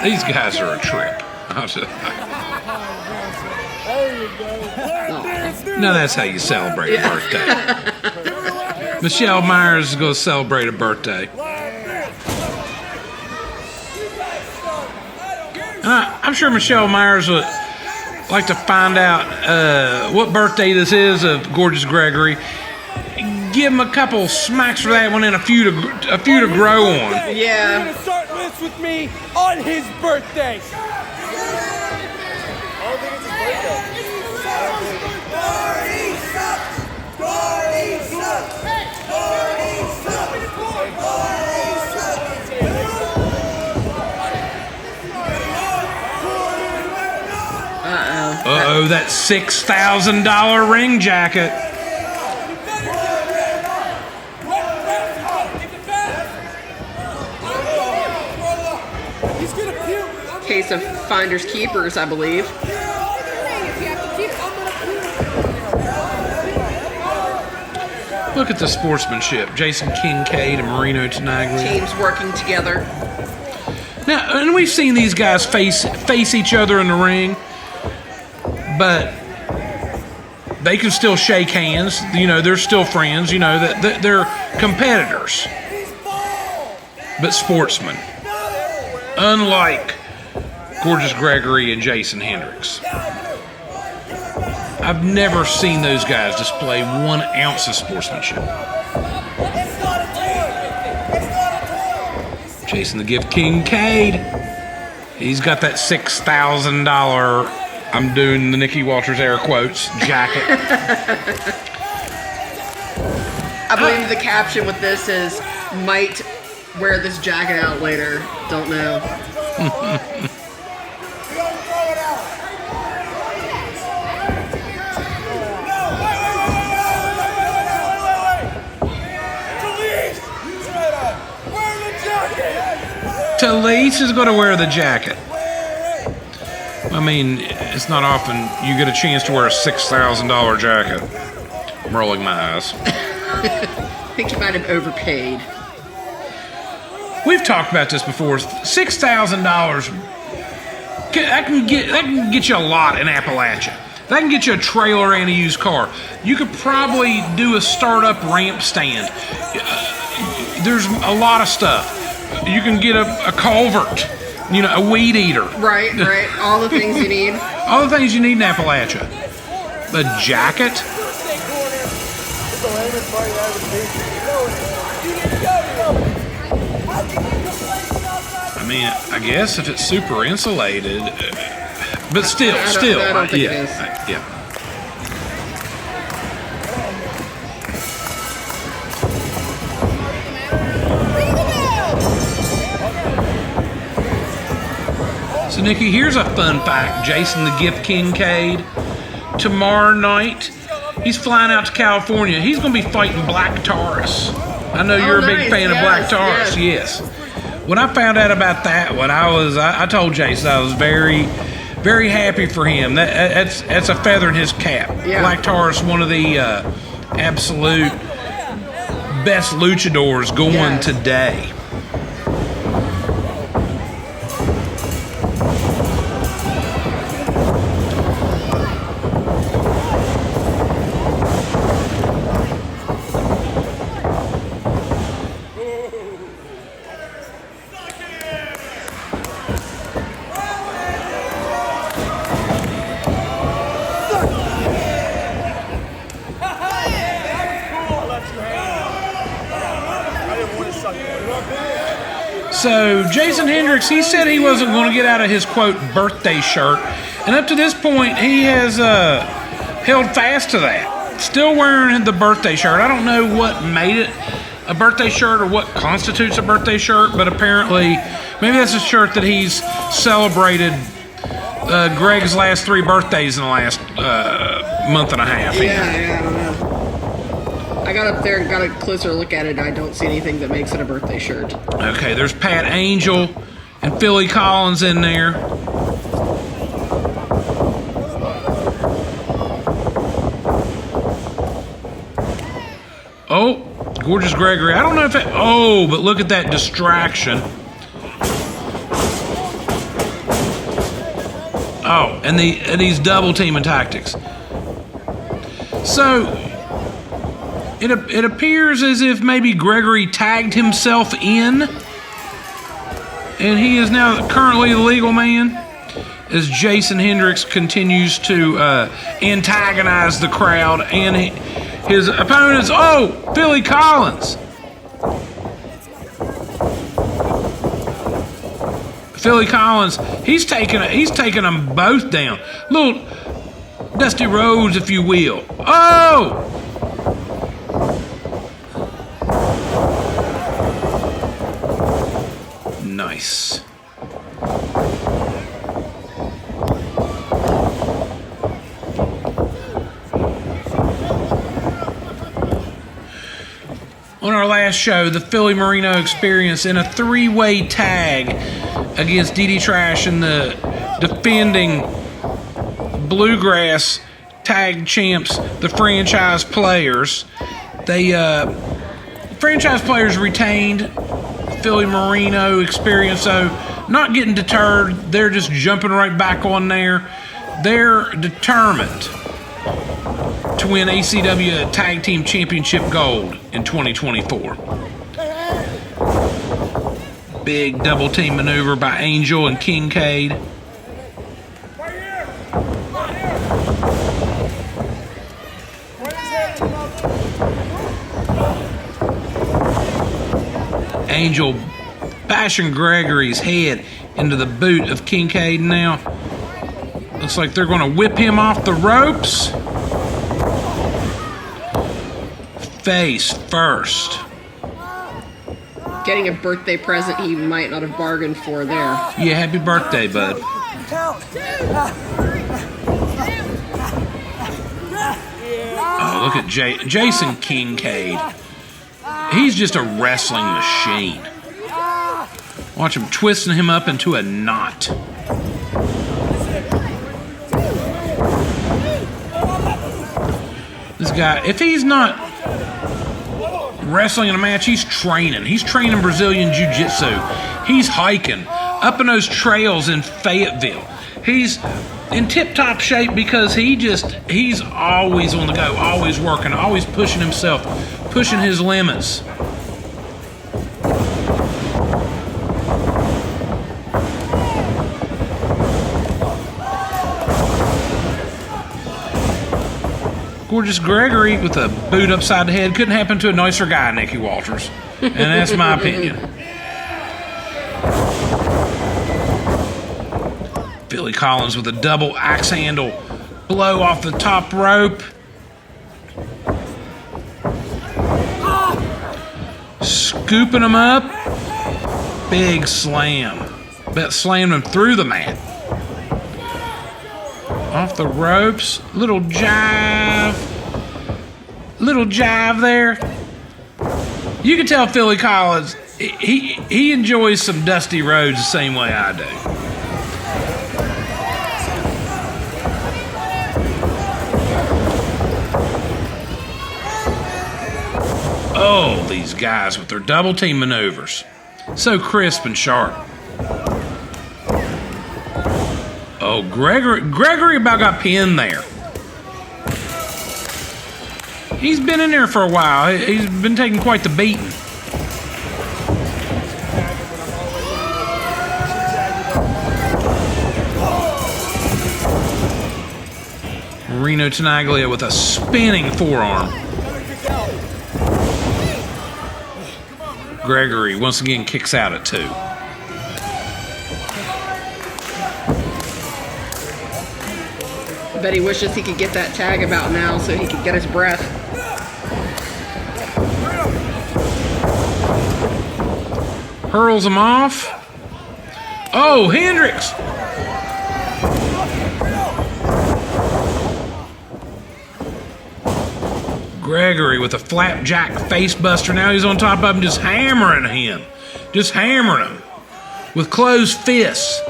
These guys are a trip. No, that's how you celebrate a birthday. Michelle Myers is going to celebrate a birthday. I'm sure Michelle Myers would like to find out what birthday this is of Gorgeous Gregory. Give him a couple smacks for that one and a few to grow on. You're gonna start this with me on his birthday. Uh-oh, that $6,000 ring jacket. Case of finders keepers, I believe. Look at the sportsmanship. Jason Kincaid and Marino Tenaglia. Teams working together. Now, and we've seen these guys face each other in the ring, but they can still shake hands. You know, they're still friends. You know, that they're competitors, but sportsmen. Unlike Gorgeous Gregory and Jason Hendrix. I've never seen those guys display 1 ounce of sportsmanship. Jason the Gift Kincaid. He's got that $6,000, I'm doing the Nikki Walters air quotes, jacket. I believe the caption with this is, might wear this jacket out later. Don't know. Talise is going to wear the jacket. I mean, it's not often you get a chance to wear a $6,000 jacket. I'm rolling my eyes. I think you might have overpaid. We've talked about this before. $6,000 that can get you a lot in Appalachia. They can get you a trailer and a used car. You could probably do a startup ramp stand. There's a lot of stuff. You can get a culvert, a weed eater. Right. All the things you need. All the things you need in Appalachia. A jacket. I mean, I guess if it's super insulated, but still, I don't think it is. Yeah. So, Nikki, here's a fun fact. Jason the Gift Kincaid, tomorrow night, he's flying out to California. He's going to be fighting Black Taurus. I know you're a big fan of Black Taurus. Yes. When I found out about that one, I told Jason I was very, very happy for him. That's a feather in his cap. Yeah. Black Taurus, one of the absolute best luchadors going today. So Jason Hendrix, he said he wasn't going to get out of his, quote, birthday shirt. And up to this point, he has held fast to that. Still wearing the birthday shirt. I don't know what made it a birthday shirt or what constitutes a birthday shirt, but apparently maybe that's a shirt that he's celebrated Greg's last 3 birthdays in the last month and a half. Yeah, I don't know. I got up there and got a closer look at it, and I don't see anything that makes it a birthday shirt. Okay, there's Pat Angel and Philly Collins in there. Oh, gorgeous Gregory. I don't know if it... Oh, but look at that distraction. Oh, and these double teaming tactics. So... It appears as if maybe Gregory tagged himself in, and he is now currently the legal man, as Jason Hendrix continues to antagonize the crowd and his opponents. Oh, Philly Collins. Philly Collins, he's taking them both down. Little Dusty Rhodes, if you will. Oh! Nice. On our last show, the Philly Marino experience in a 3-way tag against DDTrash and the defending Bluegrass tag champs, the franchise players. Franchise players retained Philly Marino experience, so not getting deterred. They're just jumping right back on there. They're determined to win ACW Tag Team Championship Gold in 2024. Big double team maneuver by Angel and Kincaid. Angel bashing Gregory's head into the boot of Kincaid now. Looks like they're going to whip him off the ropes. Face first. Getting a birthday present he might not have bargained for there. Yeah, happy birthday, bud. Oh, look at Jason Kincaid. He's just a wrestling machine. Watch him twisting him up into a knot. This guy, if he's not wrestling in a match, he's training. He's training Brazilian Jiu-Jitsu. He's hiking up in those trails in Fayetteville. He's in tip-top shape because he's always on the go, always working, always pushing himself, pushing his limits. Gorgeous Gregory with a boot upside the head. Couldn't happen to a nicer guy, Nicky Walters. And that's my opinion. Billy Collins with a double axe handle blow off the top rope. Scooping him up. Big slam. Bet slammed him through the mat. Off the ropes. Little jive. Little jive there. You can tell Philly Collins, he enjoys some dusty roads the same way I do. Oh, these guys with their double team maneuvers. So crisp and sharp. Oh, Gregory about got pinned there. He's been in there for a while. He's been taking quite the beating. Marino Tenaglia with a spinning forearm. Gregory once again kicks out at 2. I bet he wishes he could get that tag about now so he could get his breath. Hurls him off. Oh, Hendrix! Gregory with a flapjack facebuster. Now he's on top of him, just hammering him. Just hammering him with closed fists.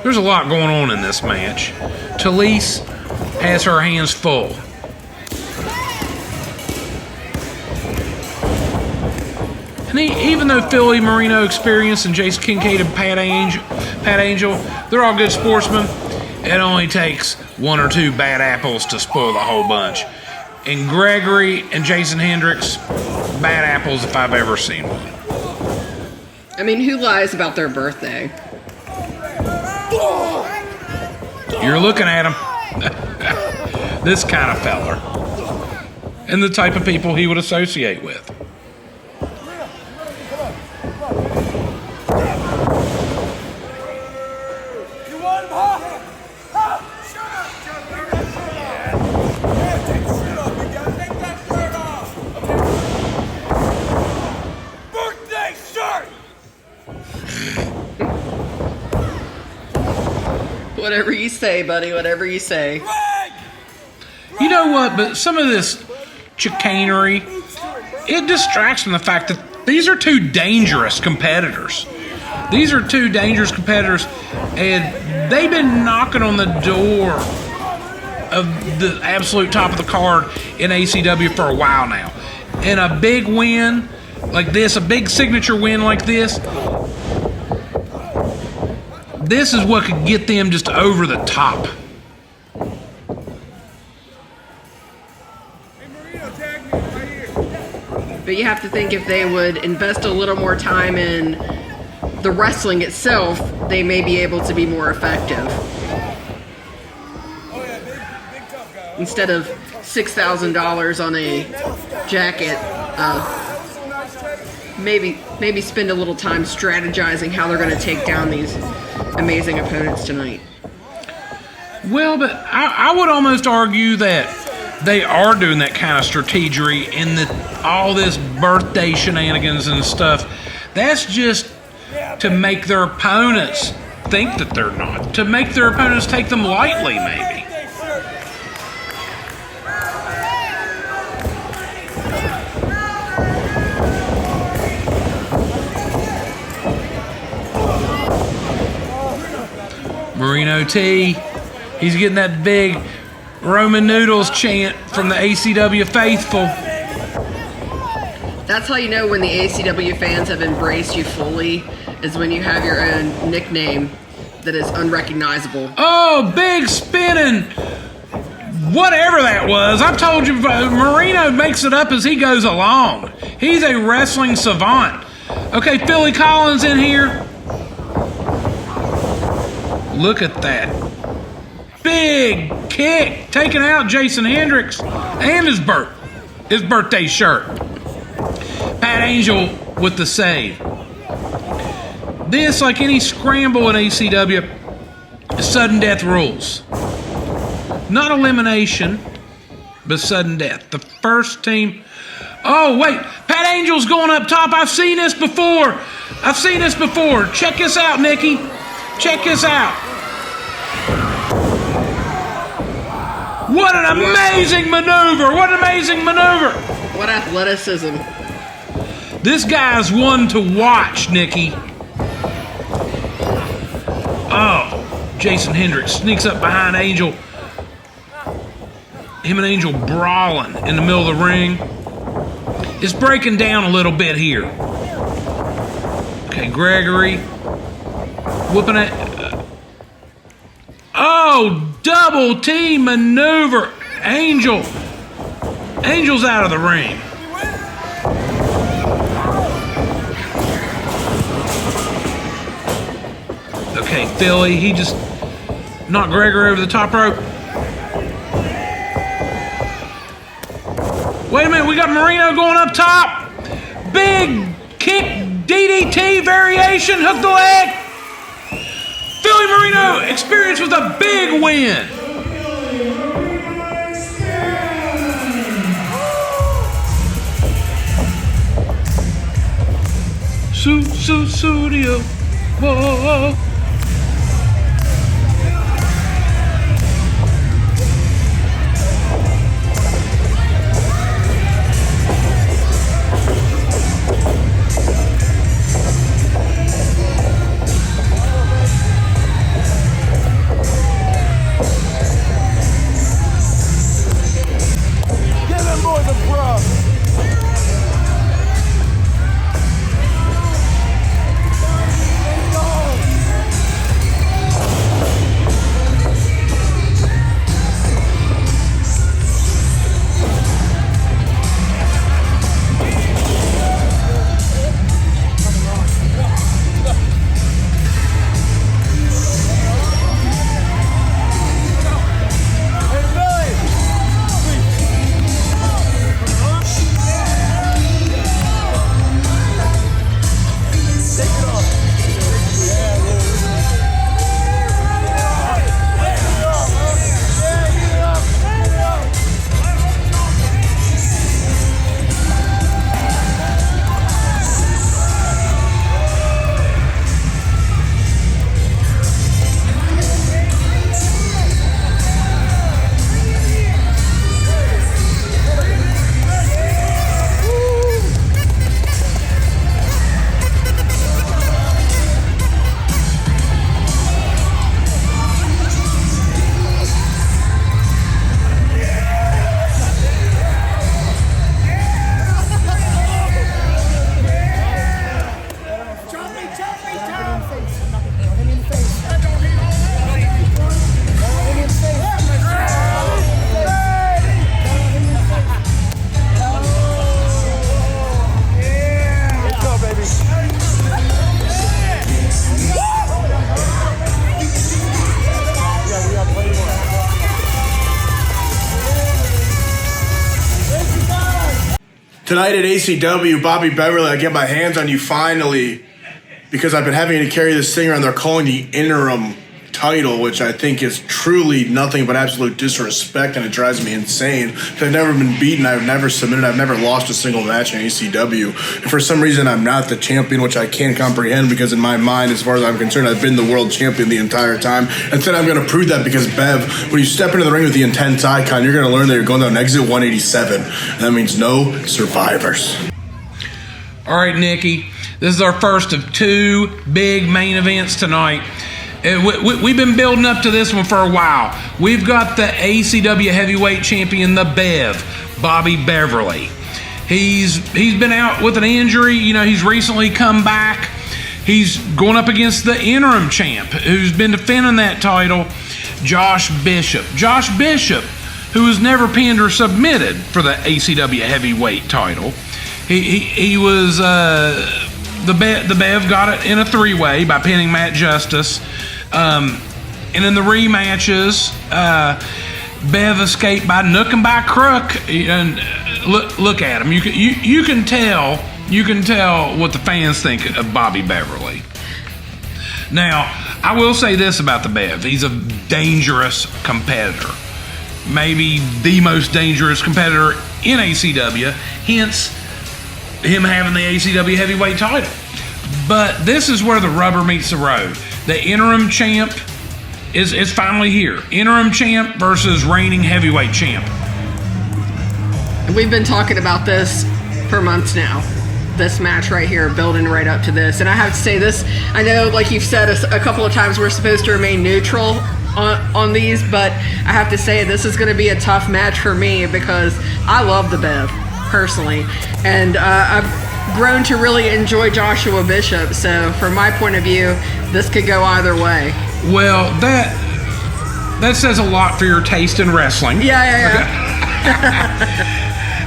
There's a lot going on in this match. Talise has her hands full. And even though Philly, Marino, Experience, and Jason Kincaid and Pat Angel, they're all good sportsmen, it only takes 1 or 2 bad apples to spoil the whole bunch. And Gregory and Jason Hendrix, bad apples if I've ever seen one. I mean, who lies about their birthday? You're looking at him. This kind of feller. And the type of people he would associate with. Whatever you say, buddy, whatever you say. You know what, but some of this chicanery, it distracts from the fact that these are 2 dangerous competitors. These are 2 dangerous competitors, and they've been knocking on the door of the absolute top of the card in ACW for a while now. And a big win like this, a big signature win like this is what could get them just over the top. But you have to think if they would invest a little more time in the wrestling itself, they may be able to be more effective. Instead of $6,000 on a jacket, maybe spend a little time strategizing how they're going to take down these amazing opponents tonight. Well, but I would almost argue that they are doing that kind of strategery in all this birthday shenanigans and stuff. That's just to make their opponents think that they're not. To make their opponents take them lightly, maybe. Marino T, he's getting that big Roman noodles chant from the ACW faithful. That's how you know when the ACW fans have embraced you fully, is when you have your own nickname that is unrecognizable. Oh, big spinning. Whatever that was. I've told you, Marino makes it up as he goes along. He's a wrestling savant. Okay, Philly Collins in here. Look at that. Big kick. Taking out Jason Hendrix and his birthday shirt. Pat Angel with the save. This, like any scramble in ACW, is sudden death rules. Not elimination, but sudden death. The first team... Oh, wait. Pat Angel's going up top. I've seen this before. Check this out, Nikki. Check this out. What an amazing maneuver. What athleticism. This guy's one to watch, Nikki. Oh, Jason Hendrix sneaks up behind Angel. Him and Angel brawling in the middle of the ring. It's breaking down a little bit here. Okay, Gregory whooping it. Oh, double team maneuver. Angel's out of the ring. Okay, Philly, he just knocked Gregory over the top rope. Wait a minute, we got Marino going up top. Big kick, DDT variation, hook the leg. Philly Marino experience with a big win. Studio. Whoa. Tonight at ACW, Bobby Beverly, I get my hands on you finally because I've been having to carry this thing around. They're calling the interim title, which I think is truly nothing but absolute disrespect, and it drives me insane. I've never been beaten. I've never submitted. I've never lost a single match in ACW. And for some reason, I'm not the champion, which I can't comprehend because in my mind, as far as I'm concerned, I've been the world champion the entire time. Instead, I'm going to prove that because, Bev, when you step into the ring with the intense icon, you're going to learn that you're going down exit 187. And that means no survivors. All right, Nikki, this is our first of two big main events tonight. We've been building up to this one for a while. We've got the ACW heavyweight champion, the Bev, Bobby Beverly. He's been out with an injury. You know, he's recently come back. He's going up against the interim champ, who's been defending that title, Josh Bishop. Josh Bishop, who was never pinned or submitted for the ACW heavyweight title. He was the Bev got it in a 3-way by pinning Matt Justice, and in the rematches, Bev escaped by nook and by crook. And look at him. You can tell. You can tell what the fans think of Bobby Beverly. Now, I will say this about the Bev. He's a dangerous competitor. Maybe the most dangerous competitor in ACW, hence him having the ACW heavyweight title. But this is where the rubber meets the road. The interim champ is finally here. Interim champ versus reigning heavyweight champ. We've been talking about this for months now. This match right here, building right up to this. And I have to say this, I know, like you've said a couple of times, we're supposed to remain neutral on these, but I have to say this is going to be a tough match for me because I love the Bev, personally. And I've grown to really enjoy Joshua Bishop, so from my point of view, this could go either way. Well, that says a lot for your taste in wrestling. Yeah.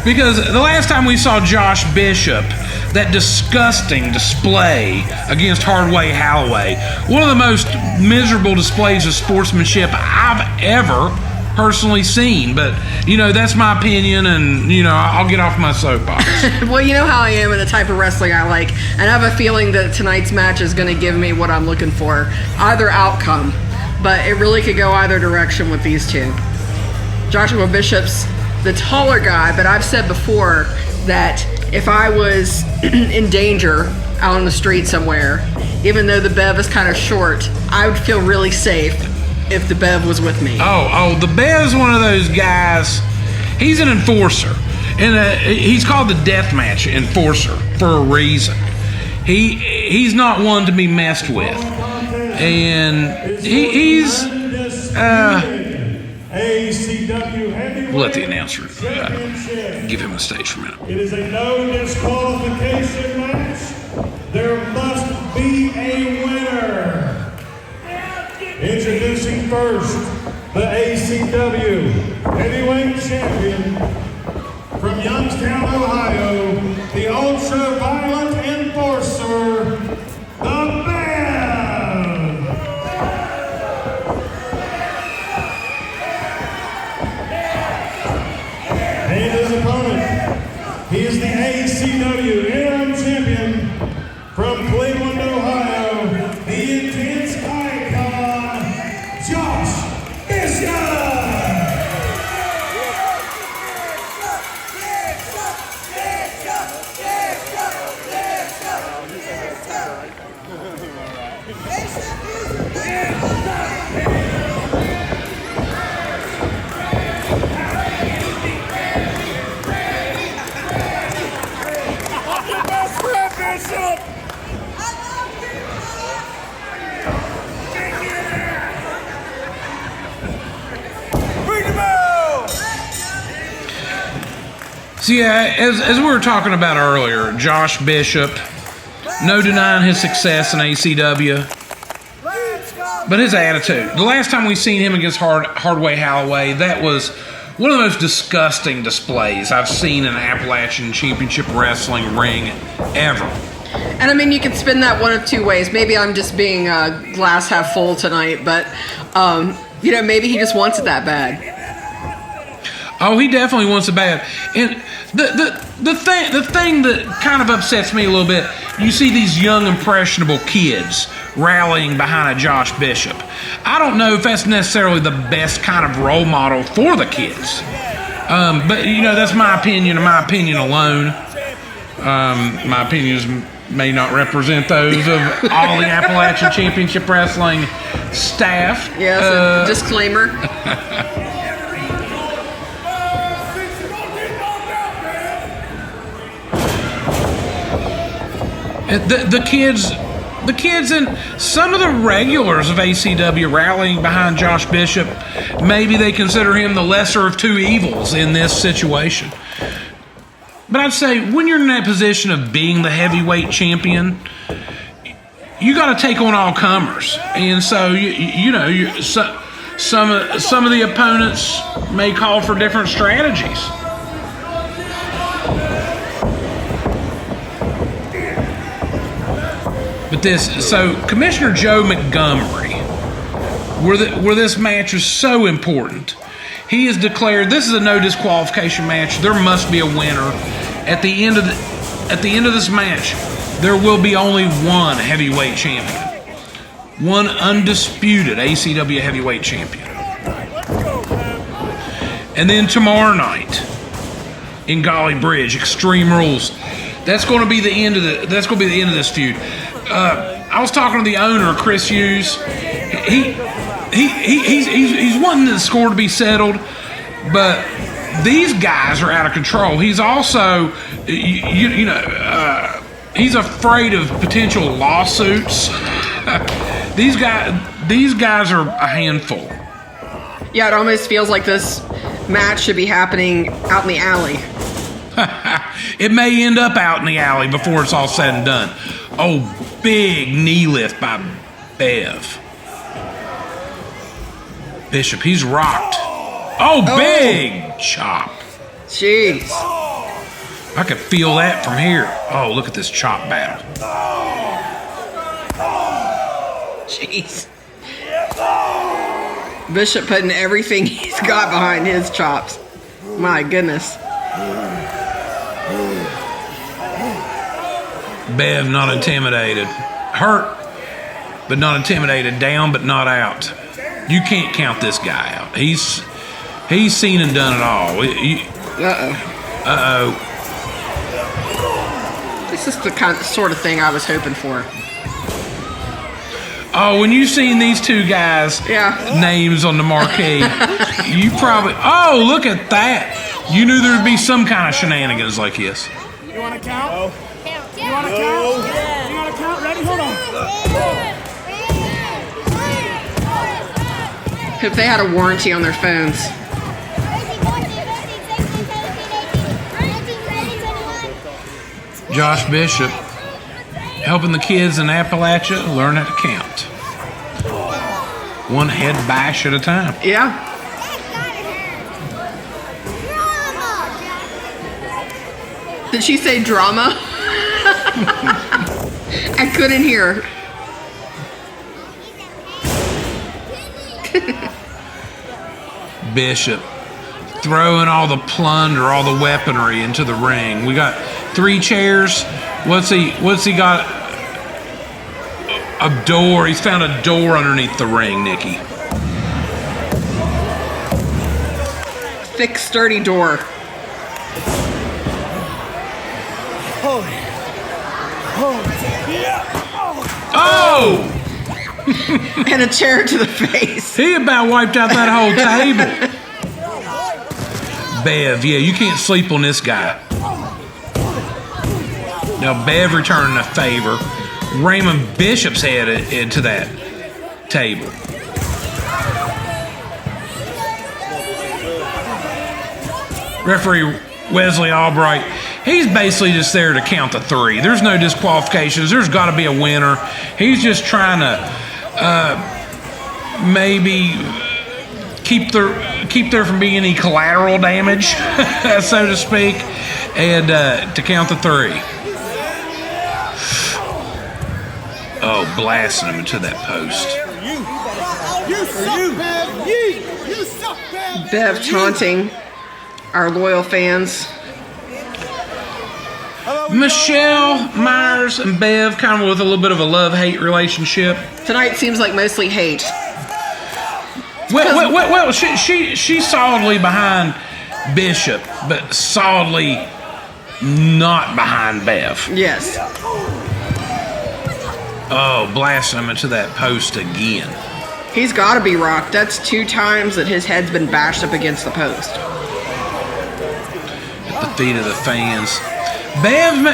Because the last time we saw Josh Bishop, that disgusting display against Hardway Holloway, one of the most miserable displays of sportsmanship I've ever personally seen. But, you know, that's my opinion, and, you know, I'll get off my soapbox. Well, you know how I am and the type of wrestling I like, and I have a feeling that tonight's match is going to give me what I'm looking for, either outcome. But it really could go either direction with these two. Joshua Bishop's the taller guy, but I've said before that if I was in danger out on the street somewhere, even though the Bev is kind of short, I would feel really safe if the Bev was with me. Oh, the Bev's one of those guys. He's an enforcer, and he's called the Deathmatch Enforcer for a reason. He's not one to be messed with, and he's ACW heavyweight we'll let the announcer championship. give him a stage for a minute. It is a no disqualification match. There must be a winner. Introducing first, the ACW heavyweight champion from Youngstown, Ohio, the ultra-violent enforcer, the Bev. And his opponent, he is the ACW interim champion from Cleveland, Ohio, the intense icon, Josh Bishop. So yeah, as we were talking about earlier, Josh Bishop, no denying his success in ACW, but his attitude. The last time we seen him against Hardway Holloway, that was one of the most disgusting displays I've seen in Appalachian Championship Wrestling ring ever. And I mean, you can spin that one of two ways. Maybe I'm just being glass half full tonight, but you know, maybe he just wants it that bad. Oh, he definitely wants it bad. And the thing that kind of upsets me a little bit, you see these young impressionable kids rallying behind a Josh Bishop. I don't know if that's necessarily the best kind of role model for the kids. But you know, that's my opinion and my opinion alone. My opinions may not represent those of all the Appalachian Championship Wrestling staff. Yes, disclaimer. The kids and some of the regulars of ACW rallying behind Josh Bishop, maybe they consider him the lesser of two evils in this situation. But I'd say when you're in that position of being the heavyweight champion, you got to take on all comers, and so some of the opponents may call for different strategies. But so Commissioner Joe Montgomery, where this match is so important, he has declared this is a no disqualification match. There must be a winner. At the end of this match, there will be only one heavyweight champion, one undisputed ACW heavyweight champion. And then tomorrow night in Golly Bridge, Extreme Rules. That's going to be the end of this feud. I was talking to the owner, Chris Hughes. He's wanting the score to be settled, but these guys are out of control. He's also, he's afraid of potential lawsuits. These guys are a handful. Yeah, it almost feels like this match should be happening out in the alley. It may end up out in the alley before it's all said and done. Oh, big knee lift by Bev. Bishop, he's rocked. Oh, big chop. Jeez. I could feel that from here. Oh, look at this chop battle. Jeez. Bishop putting everything he's got behind his chops. My goodness. Bev not intimidated. Hurt, but not intimidated. Down, but not out. You can't count this guy out. He's seen and done it all. Uh-oh. This is the sort of thing I was hoping for. Oh, when you seen these two guys' names on the marquee, you probably... Oh, look at that. You knew there would be some kind of shenanigans like this. You want to count? You want to count? Yeah. You want to count? Ready? Hold on. Hope they had a warranty on their phones. Josh Bishop helping the kids in Appalachia learn how to count. One head bash at a time. Yeah. Did she say drama? I couldn't hear. Bishop throwing all the plunder, all the weaponry into the ring. We got 3 chairs. What's he got? A door. He's found a door underneath the ring, Nikki. Thick, sturdy door. Oh! And a chair to the face. He about wiped out that whole table. Bev, yeah, you can't sleep on this guy. Now, Bev returning a favor. Raymond Bishop's head into that table. Referee Wesley Albright, he's basically just there to count the 3. There's no disqualifications. There's got to be a winner. He's just trying to maybe keep there from being any collateral damage, so to speak, and to count the 3. Oh, blasting him into that post. Bev taunting our loyal fans. Michelle Myers and Bev kind of with a little bit of a love-hate relationship. Tonight seems like mostly hate. Well, she's solidly behind Bishop, but solidly not behind Bev. Yes. Oh, blasting him into that post again. He's got to be rocked. That's 2 times that his head's been bashed up against the post. At the feet of the fans. Bev,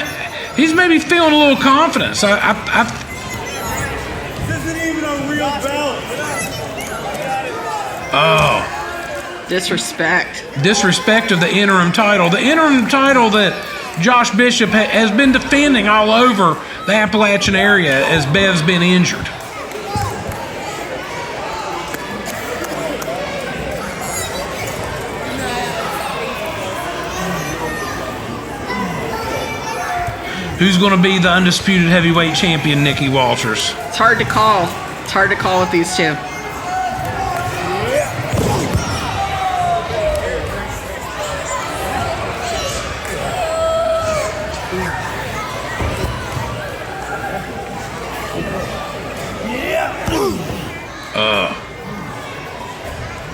he's maybe feeling a little confidence. This isn't even a real belt. Oh. Disrespect. Disrespect of the interim title. The interim title that Josh Bishop has been defending all over the Appalachian area as Bev's been injured. Who's going to be the undisputed heavyweight champion, Nikki Walters? It's hard to call. It's hard to call with these two.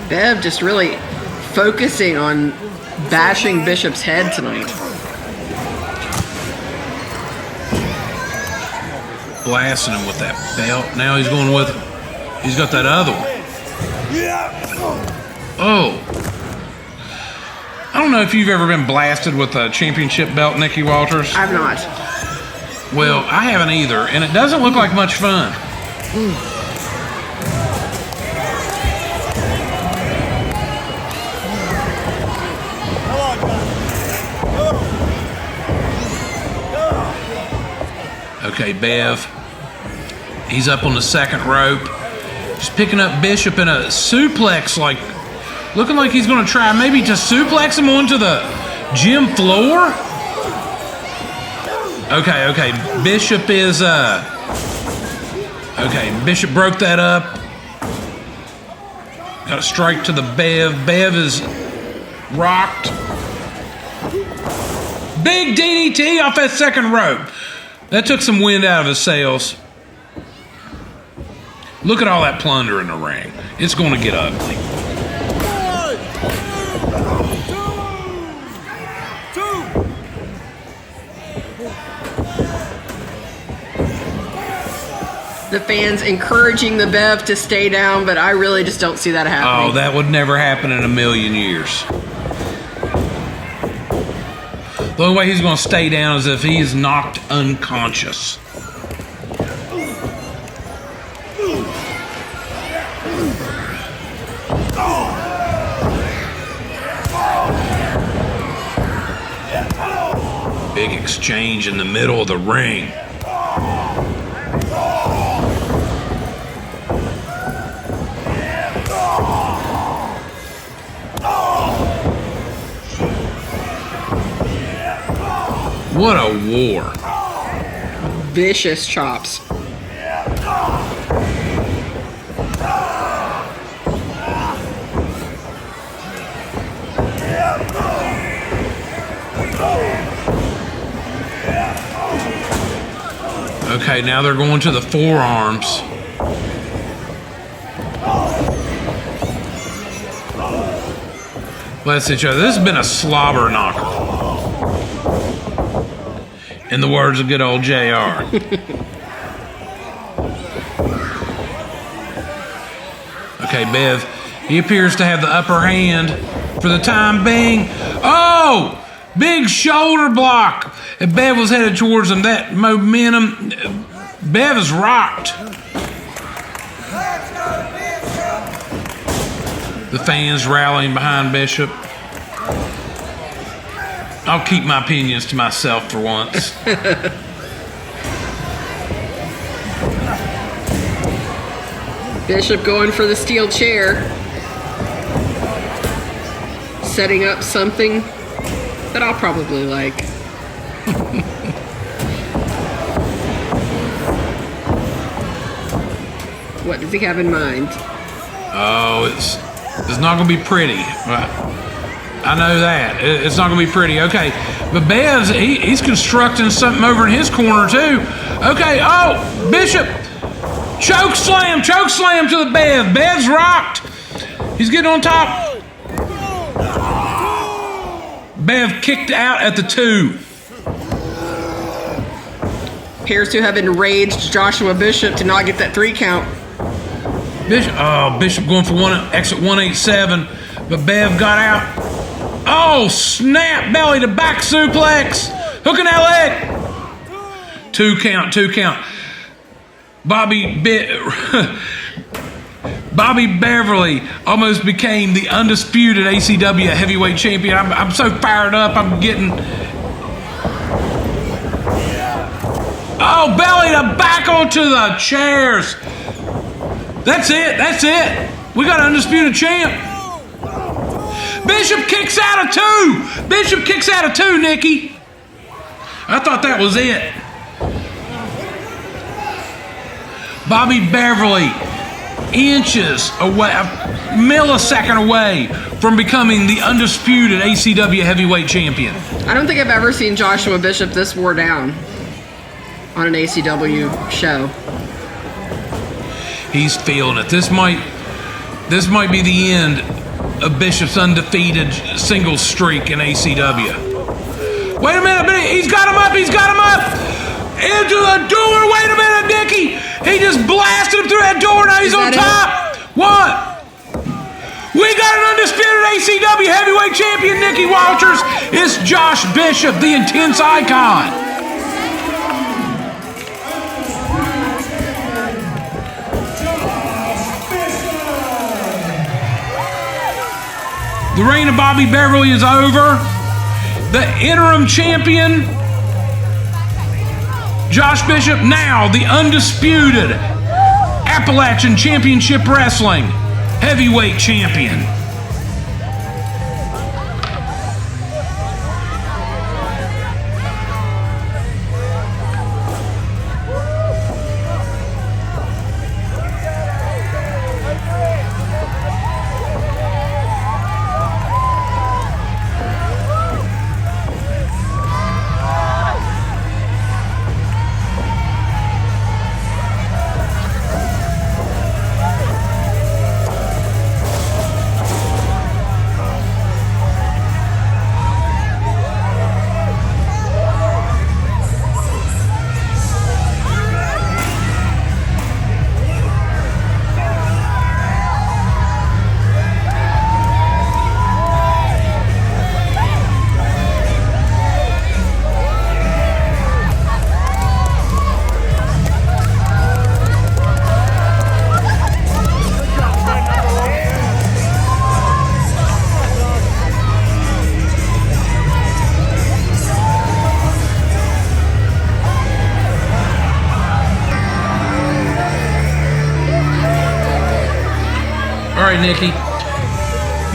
Bev just really focusing on bashing Bishop's head tonight. Blasting him with that belt. Now he's going with, he's got that other one. Oh. I don't know if you've ever been blasted with a championship belt, Nikki Walters. I'm not. Well, I haven't either, and it doesn't look like much fun. Okay, Bev. He's up on the second rope. Just picking up Bishop in a suplex, like looking like he's going to try maybe to suplex him onto the gym floor. Okay. Bishop is okay, Bishop broke that up. Got a strike to the Bev. Bev is rocked. Big DDT off that second rope. That took some wind out of his sails. Look at all that plunder in the ring. It's going to get ugly. The fans encouraging the Bev to stay down, but I really just don't see that happening. Oh, that would never happen in a million years. The only way he's going to stay down is if he is knocked unconscious. Big exchange in the middle of the ring. What a war. Vicious chops. Okay, now they're going to the forearms. Bless each other. This has been a slobber knocker. In the words of good old JR. Okay, Bev. He appears to have the upper hand for the time being. Oh! Big shoulder block. And Bev was headed towards him. That momentum. Bev is rocked. The fans rallying behind Bishop. I'll keep my opinions to myself for once. Bishop going for the steel chair. Setting up something that I'll probably like. What does he have in mind? Oh, it's not going to be pretty. I know that. It's not going to be pretty. Okay, but Bev's, he's constructing something over in his corner too. Okay, oh, Bishop. Choke slam to the Bev. Bev's rocked. He's getting on top. Bev kicked out at the 2. Appears to have enraged Joshua Bishop to not get that 3 count. Bishop going for exit 187, but Bev got out. Oh, snap, belly to back suplex. Hooking that leg. 2 count. Bobby Beverly almost became the undisputed ACW heavyweight champion. I'm so fired up. I'm getting Oh, belly to back onto the chairs. That's it. That's it. We got an undisputed champ. Bishop kicks out of 2. Bishop kicks out of 2, Nikki. I thought that was it. Bobby Beverly, inches away, a millisecond away from becoming the undisputed ACW heavyweight champion. I don't think I've ever seen Joshua Bishop this wore down on an ACW show. He's feeling it. This might be the end of Bishop's undefeated single streak in ACW. Wait a minute, he's got him up, into the door. Wait a minute, Nikki. He just blasted him through that door. Now he's on top. What? We got an undisputed ACW heavyweight champion, Nikki Walters. It's Josh Bishop, the intense icon. The reign of Bobby Beverly is over. The interim champion, Josh Bishop, now the undisputed Appalachian Championship Wrestling heavyweight champion. All right, Nikki.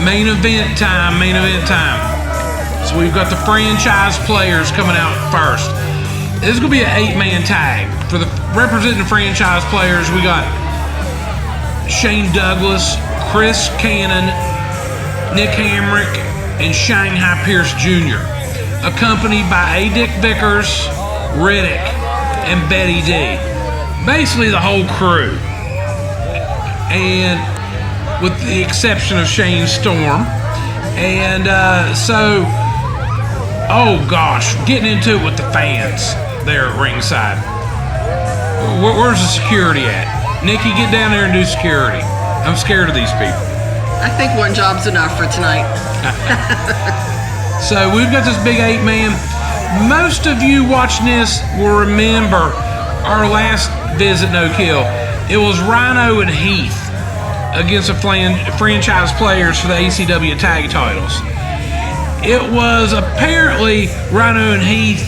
Main event time. So we've got the franchise players coming out first. This is going to be an 8-man tag. For the representing the franchise players, we got Shane Douglas, Chris Cannon, Nick Hamrick, and Shanghai Pierce Jr., accompanied by A. Dick Vickers, Riddick, and Betty D. Basically the whole crew. And with the exception of Shane Storm. And oh gosh, getting into it with the fans there at ringside. Where's the security at? Nikki, get down there and do security. I'm scared of these people. I think one job's enough for tonight. So we've got this big 8-man. Most of you watching this will remember our last visit, No Kill. It was Rhino and Heath against the franchise players for the ACW tag titles. It was apparently Rhino and Heath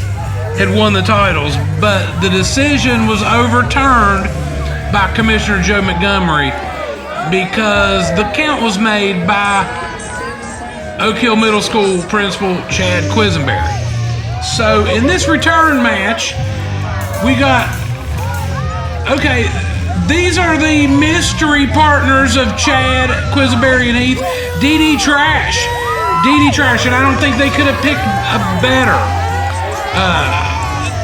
had won the titles, but the decision was overturned by Commissioner Joe Montgomery because the count was made by Oak Hill Middle School principal Chad Quesenberry. So in this return match, we got, okay, these are the mystery partners of Chad, Quesenberry, and Heath. DDTrash. DDTrash, and I don't think they could have picked a better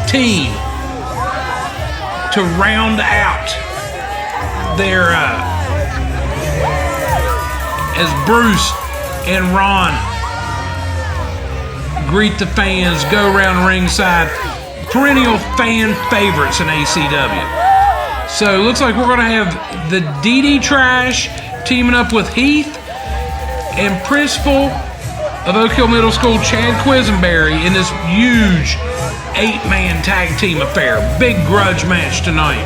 team to round out their, as Bruce and Ron greet the fans, go around ringside. Perennial fan favorites in ACW. So it looks like we're going to have the DDTrash teaming up with Heath and principal of Oak Hill Middle School, Chad Quesenberry, in this huge 8-man tag team affair. Big grudge match tonight.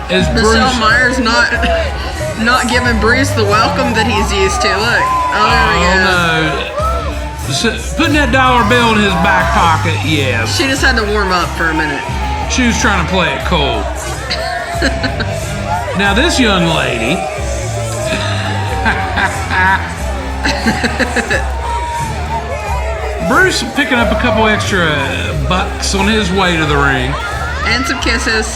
As Michelle Myers not giving Bruce the welcome that he's used to. Look. Oh, there we go. No. So, putting that dollar bill in his back pocket, yes. She just had to warm up for a minute. She was trying to play it cool. Now this young lady, Bruce picking up a couple extra bucks on his way to the ring. And some kisses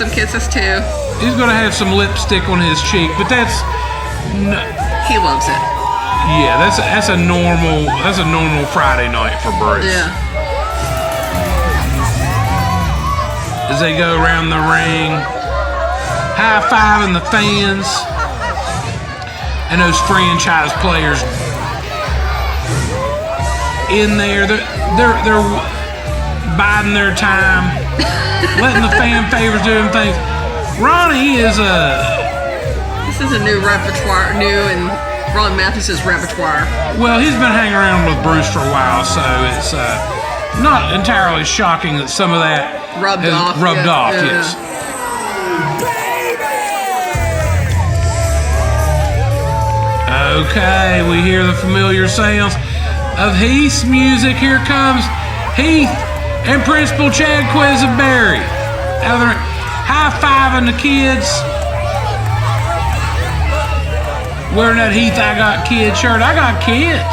too. He's gonna have some lipstick on his cheek, but that's He loves it. yeah, that's a normal Friday night for Bruce. Yeah. As they go around the ring, high-fiving the fans and those franchise players in there. They're biding their time, letting the fan favors do them things. Ronnie is This is a new repertoire, and Ron Matthews' repertoire. well, he's been hanging around with Bruce for a while, so it's not entirely shocking that some of that Rubbed has off. rubbed Yeah, off, yeah, yes. Okay, we hear the familiar sounds of Heath's music. Here comes Heath and Principal Chad Quesenberry. High-fiving the kids. Wearing that Heath I Got Kids shirt. I got kids.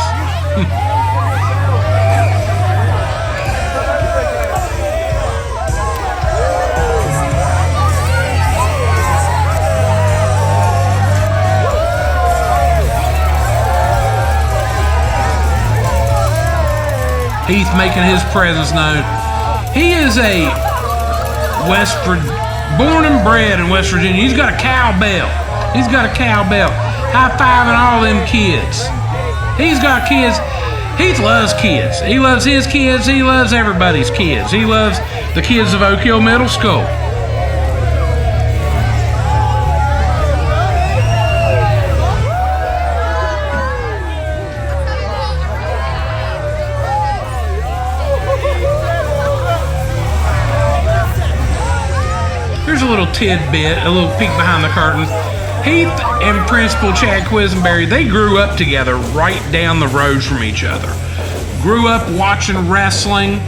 Heath making his presence known. He is born and bred in West Virginia. He's got a cowbell. High-fiving all them kids. He's got kids. Heath loves kids. He loves his kids. He loves everybody's kids. He loves the kids of Oak Hill Middle School. Here's a little tidbit, a little peek behind the curtain. Heath and Principal Chad Quesenberry, they grew up together right down the road from each other. Grew up watching wrestling.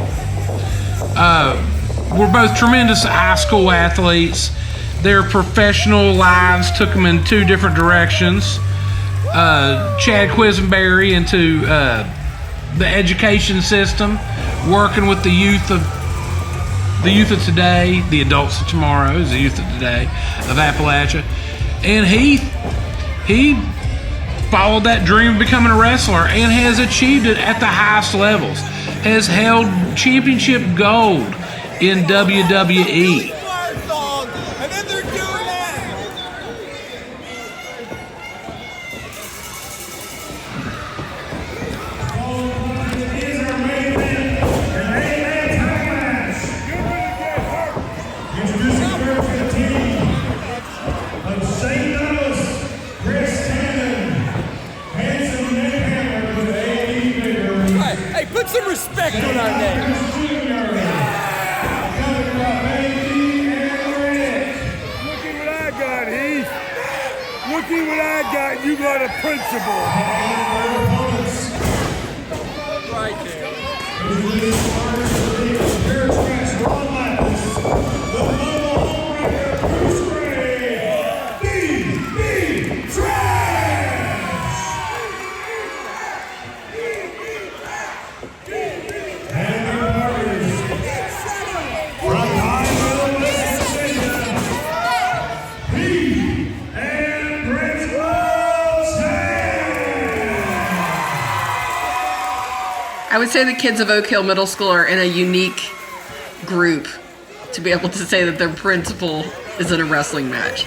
Were both tremendous high school athletes. Their professional lives took them in two different directions. Chad Quesenberry into the education system, working with the youth of today, the adults of tomorrow, is the youth of today of Appalachia. And he followed that dream of becoming a wrestler and has achieved it at the highest levels. Has held championship gold in WWE. And then they're doing that. Hey, put some respect on our name. Look at what I got, Heath. Look at what I got. You got a principal. Right there. I would say the kids of Oak Hill Middle School are in a unique group to be able to say that their principal is in a wrestling match.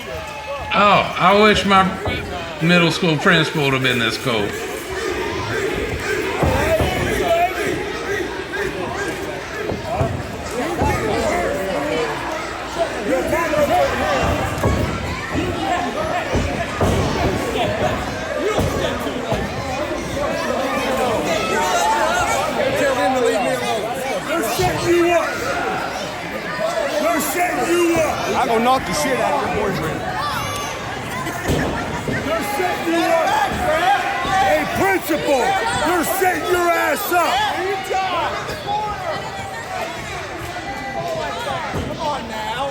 Oh, I wish my middle school principal would have been this cool. Tell them to leave me alone. They're setting you up. They're setting you up. I'm gonna knock the shit out of your boyfriend. They're setting you up. Hey, principal, they're setting your ass up. Come on now.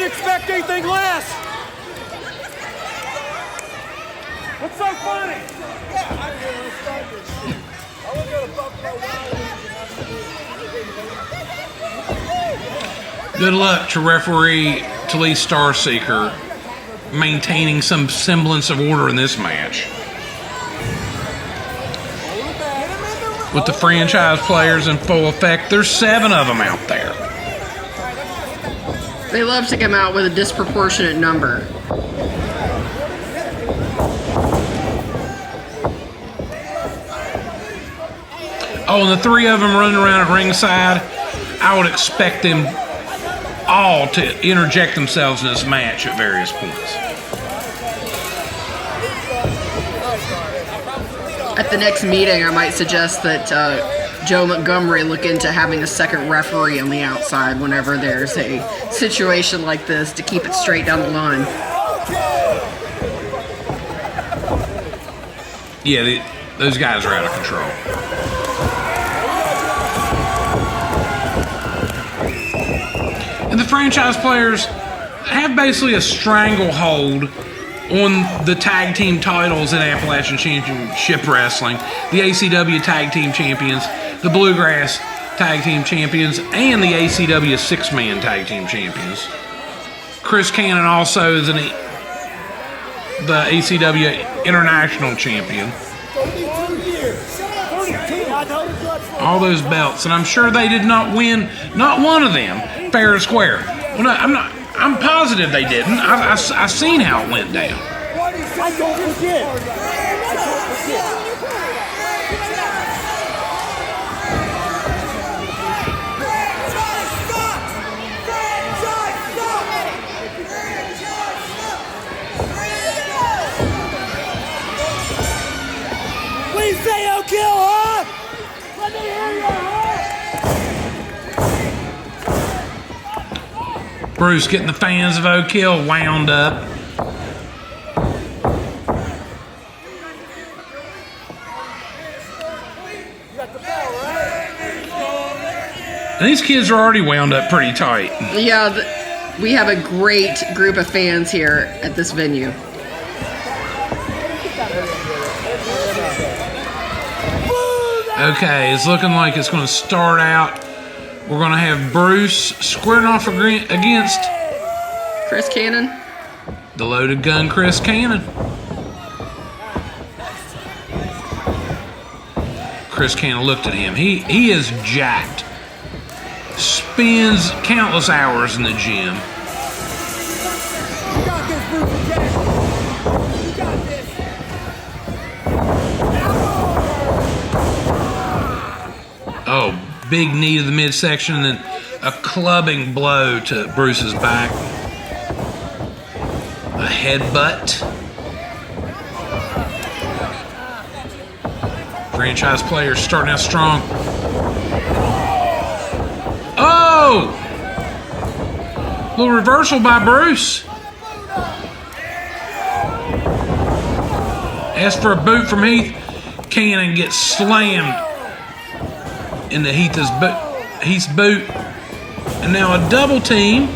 wouldn't expect anything less. What's so funny? Good luck to referee Talise Starseeker maintaining some semblance of order in this match. With the franchise players in full effect, there's 7 of them out there. They love to come out with a disproportionate number. Oh, and the 3 of them running around at ringside, I would expect them all to interject themselves in this match at various points. At the next meeting, I might suggest that Joe Montgomery look into having a second referee on the outside whenever there's a situation like this to keep it straight down the line. Yeah, those guys are out of control. And the franchise players have basically a stranglehold on the tag team titles in Appalachian Championship Wrestling. The ACW Tag Team Champions, the Bluegrass Tag Team Champions, and the ACW 6-Man Tag Team Champions. Chris Cannon also is the ACW International Champion. All those belts, and I'm sure they did not win, not one of them, fair and square. Well, no, I'm positive they didn't. I seen how it went down. I don't forget. Please say Oak Hill, huh? Let me hear you, huh? Bruce getting the fans of Oak Hill wound up. And these kids are already wound up pretty tight. Yeah, we have a great group of fans here at this venue. Okay, it's looking like it's going to start out. We're going to have Bruce squaring off against Chris Cannon. the loaded gun, Chris Cannon. Chris Cannon looked at him. He is jacked. Spends countless hours in the gym. You got this, Bruce Jack. You got this. Oh, big knee to the midsection and then a clubbing blow to Bruce's back. A headbutt. Franchise players starting out strong. Oh! Little reversal by Bruce. As for a boot from Heath, Cannon gets slammed into Heath's boot. And now a double team.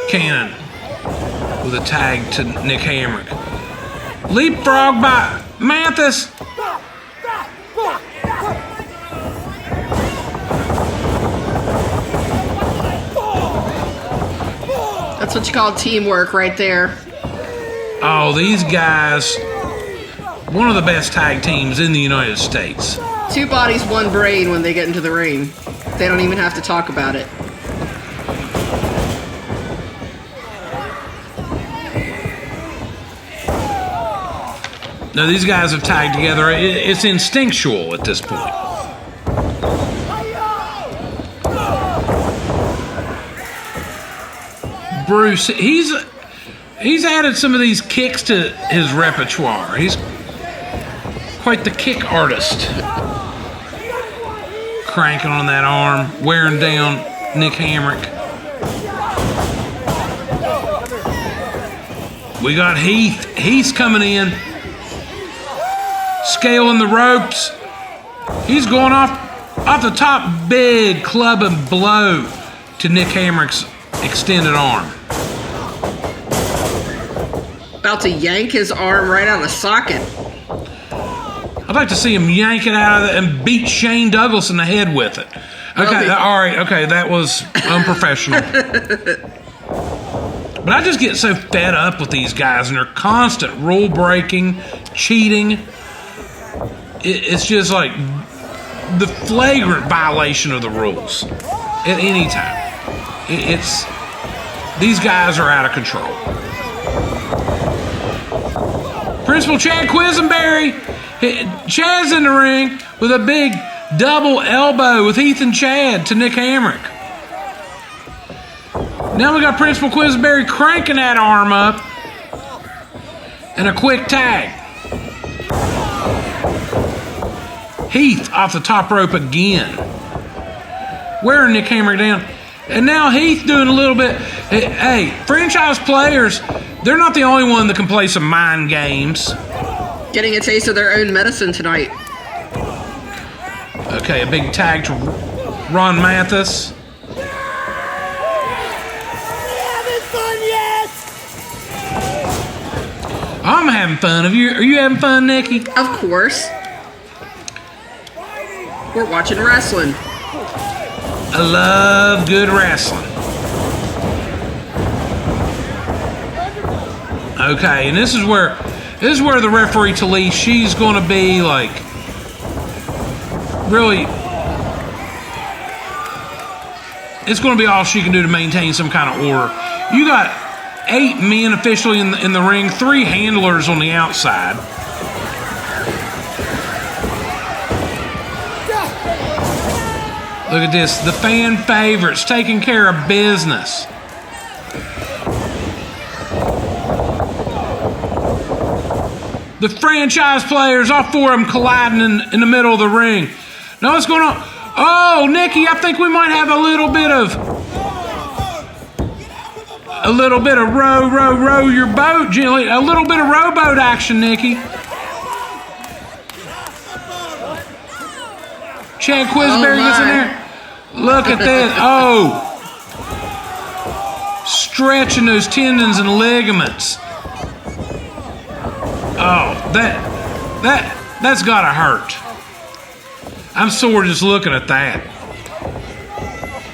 Cannon with a tag to Nick Hamrick. Leapfrog by Mathis. That's what you call teamwork right there. Oh, these guys, one of the best tag teams in the United States. 2 bodies, 1 brain when they get into the ring. They don't even have to talk about it. No, these guys have tagged together. It's instinctual at this point. Bruce, he's added some of these kicks to his repertoire. He's quite the kick artist. Cranking on that arm, wearing down Nick Hamrick. We got Heath. Heath's coming in. Scaling the ropes. He's going off the top. Big club and blow to Nick Hamrick's extended arm. About to yank his arm right out of the socket. I'd like to see him yank it out of it and beat Shane Douglas in the head with it. Okay, all right, okay, that was unprofessional. But I just get so fed up with these guys and their constant rule breaking, cheating. It's just like the flagrant violation of the rules at any time. These guys are out of control. Principal Chad Quesenberry. Chad's in the ring with a big double elbow with Heath and Chad to Nick Hamrick. Now we got Principal Quesenberry cranking that arm up. And a quick tag. Heath off the top rope again. Wearing Nick Hamrick down. And now Heath doing a little bit. Hey, franchise players, they're not the only one that can play some mind games. Getting a taste of their own medicine tonight. Okay, a big tag to Ron Mathis. I'm having fun. Are you having fun, Nikki? Of course. We're watching wrestling. I love good wrestling. Okay, and this is where the referee Talise, she's going to be like really. It's going to be all she can do to maintain some kind of order. You got 8 men officially in the ring, 3 handlers on the outside. Look at this, the fan favorites taking care of business. The franchise players, all 4 of them colliding in the middle of the ring. Now what's going on? Oh, Nikki, I think we might have a little bit of row your boat gently. A little bit of rowboat action, Nikki. Chad Quesenberry gets in there. Look at this. Oh. Stretching those tendons and ligaments. Oh, that's gotta hurt. I'm sore just looking at that.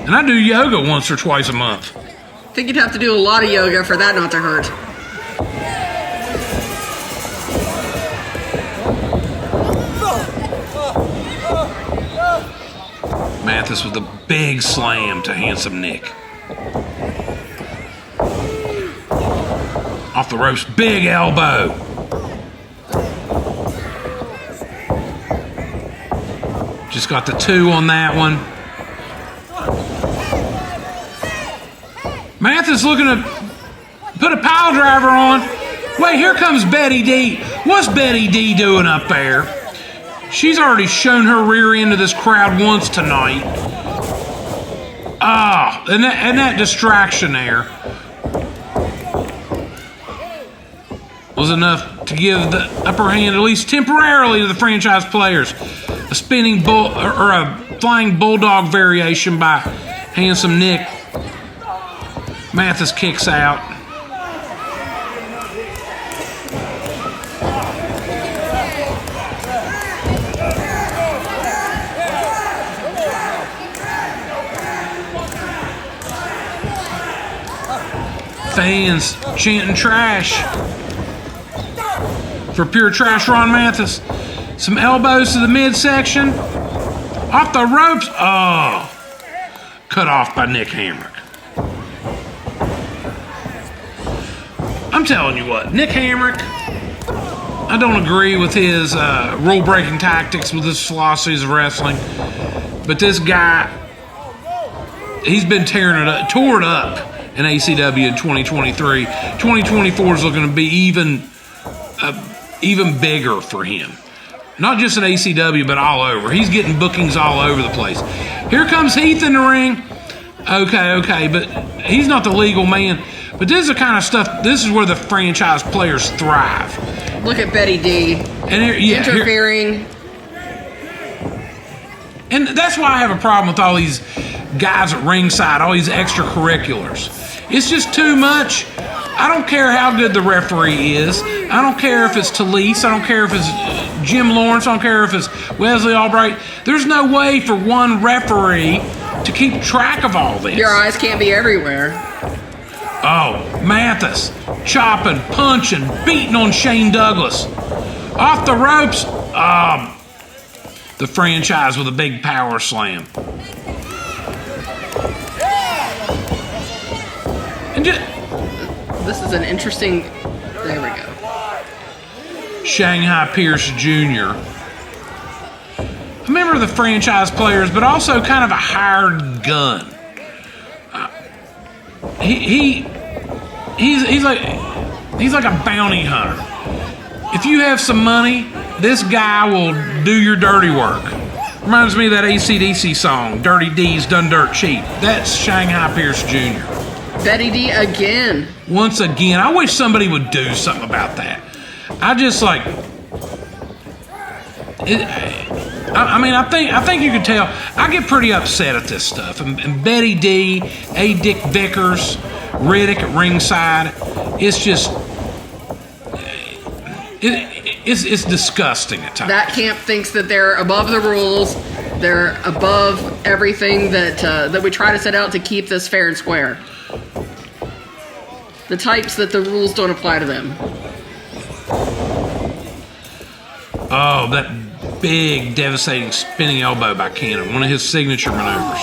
And I do yoga once or twice a month. I think you'd have to do a lot of yoga for that not to hurt. Mathis with a big slam to handsome Nick. Off the ropes, big elbow. Just got the 2 on that one. Mathis looking to put a pile driver on. Wait, here comes Betty D. What's Betty D doing up there? She's already shown her rear end to this crowd once tonight. Ah, and that distraction there was enough to give the upper hand, at least temporarily, to the franchise players. A spinning bull or a flying bulldog variation by handsome Nick. Mathis kicks out. Fans chanting trash for pure trash Ron Mathis. Some elbows to the midsection. Off the ropes. Oh. Cut off by Nick Hamrick. I'm telling you what, Nick Hamrick, I don't agree with his rule-breaking tactics, with his philosophies of wrestling, but this guy, he's been tore it up in ACW in 2023. 2024 is looking to be even bigger for him. Not just at ACW, but all over. He's getting bookings all over the place. Here comes Heath in the ring. Okay, but he's not the legal man. But this is the kind of stuff, this is where the franchise players thrive. Look at Betty D. And Interfering. And that's why I have a problem with all these guys at ringside, all these extracurriculars. It's just too much. I don't care how good the referee is. I don't care if it's Talise. I don't care if it's Jim Lawrence. I don't care if it's Wesley Albright. There's no way for one referee to keep track of all this. Your eyes can't be everywhere. Oh, Mathis chopping, punching, beating on Shane Douglas. Off the ropes. The franchise with a big power slam. And just, this is an interesting. There we go. Shanghai Pierce Jr. A member of the franchise players, but also kind of a hired gun. He's like a bounty hunter. If you have some money, this guy will do your dirty work. Reminds me of that ACDC song, Dirty D's Done Dirt Cheap. That's Shanghai Pierce Jr. Betty D again. Once again, I wish somebody would do something about that. I just like it. I think you can tell. I get pretty upset at this stuff. And Betty D, A. Dick Vickers, Riddick at ringside. It's just it's disgusting at times. That camp thinks that they're above the rules. They're above everything that we try to set out to keep this fair and square. The types that the rules don't apply to them. Oh, that big, devastating spinning elbow by Cannon. One of his signature maneuvers.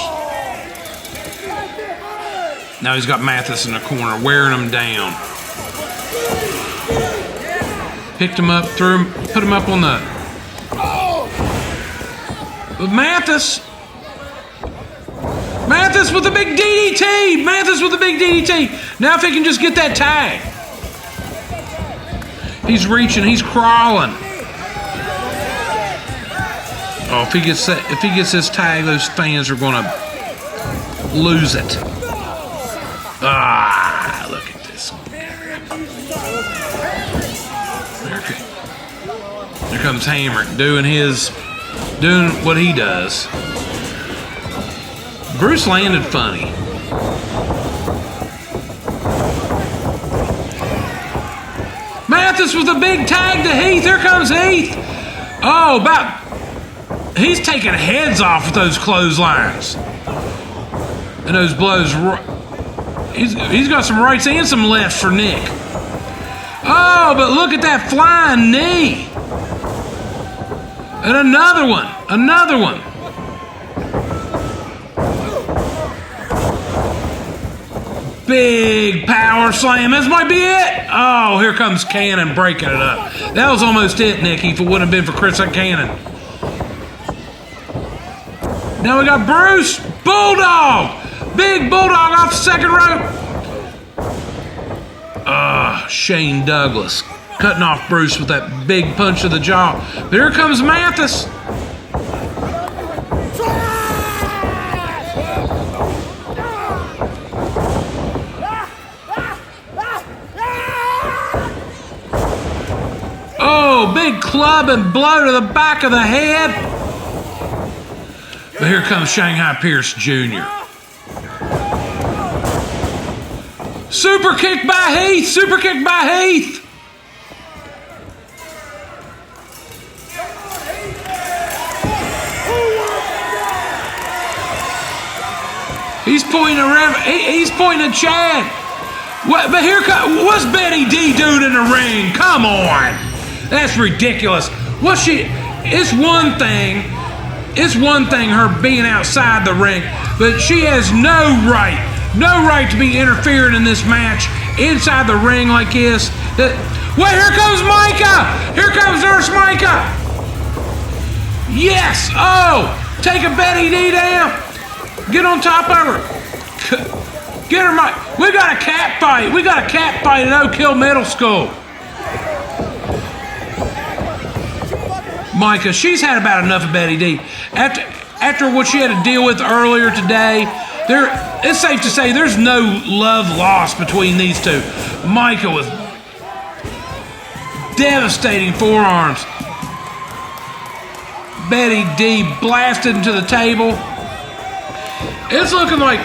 Now he's got Mathis in the corner, wearing him down. Picked him up, threw him, put him up on the... But Mathis with the big DDT! Mathis with the big DDT! Now if he can just get that tag. He's reaching, he's crawling. Oh, if he gets this tag, those fans are gonna lose it. Ah, look at this. There comes Hammer doing what he does. Bruce landed funny. Mathis with a big tag to Heath. Here comes Heath. Oh, he's taking heads off with those clotheslines and those blows. He's got some rights and some lefts for Nick. Oh, but look at that flying knee. And another one. Big power slam. This might be it. Oh, here comes Cannon breaking it up. That was almost it, Nicky, if it wouldn't have been for Chris Cannon. Now we got Bruce. Bulldog. Big Bulldog off the second rope. Shane Douglas cutting off Bruce with that big punch to the jaw. But here comes Mathis. Oh, big club and blow to the back of the head. But here comes Shanghai Pierce Jr. Super kick by Heath. Super kick by Heath. He's pointing around. He's pointing at Chad. But here comes. What's Betty D doing in the ring? Come on. That's ridiculous. It's one thing her being outside the ring, but she has no right to be interfering in this match inside the ring like this. Wait, here comes Mika! Here comes Nurse Mika! Yes! Oh! Take a Betty D down! Get on top of her! Get her, Mike! We got a cat fight! At Oak Hill Middle School! Mika, she's had about enough of Betty D. After what she had to deal with earlier today, it's safe to say there's no love lost between these two. Mika with devastating forearms. Betty D blasted into the table. It's looking like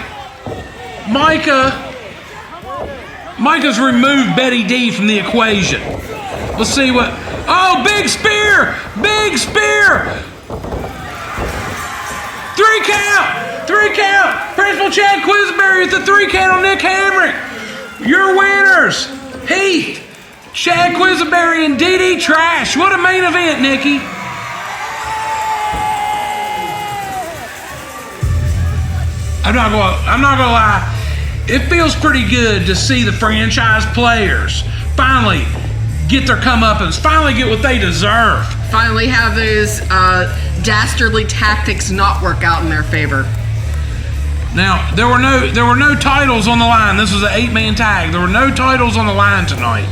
Mika's removed Betty D from the equation. Let's see what. Oh, big spear! Big spear! 3 count! 3 count! Principal Chad Quesenberry with the 3 count on Nick Hendrix. Your winners, Heath, Chad Quesenberry, and DDTrash. What a main event, Nikki. I'm not gonna lie. It feels pretty good to see the franchise players finally get their comeuppance, finally get what they deserve. Finally have those dastardly tactics not work out in their favor. Now, there were no titles on the line. This was an 8-man tag. There were no titles on the line tonight.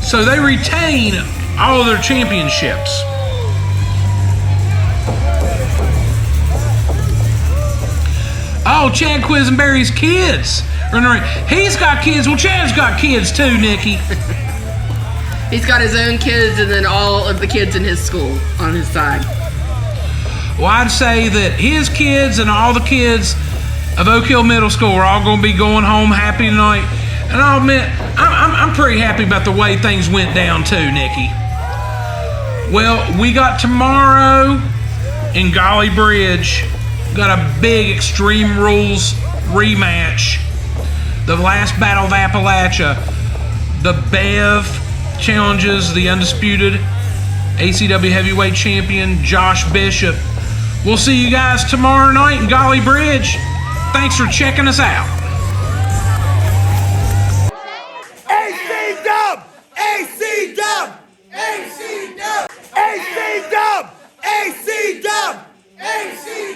So they retain all of their championships. Oh, Chad Quesenberry's kids are in the ring. He's got kids. Well, Chad's got kids too, Nikki. He's got his own kids and then all of the kids in his school on his side. Well, I'd say that his kids and all the kids of Oak Hill Middle School are all going to be going home happy tonight. And I'll admit, I'm pretty happy about the way things went down too, Nikki. Well, we got tomorrow in Golly Bridge. Got a big Extreme Rules rematch. The last Battle of Appalachia. The Bev challenges the undisputed ACW heavyweight champion Josh Bishop. We'll see you guys tomorrow night in Golly Bridge. Thanks for checking us out. ACW! ACW! ACW! ACW! ACW! ACW!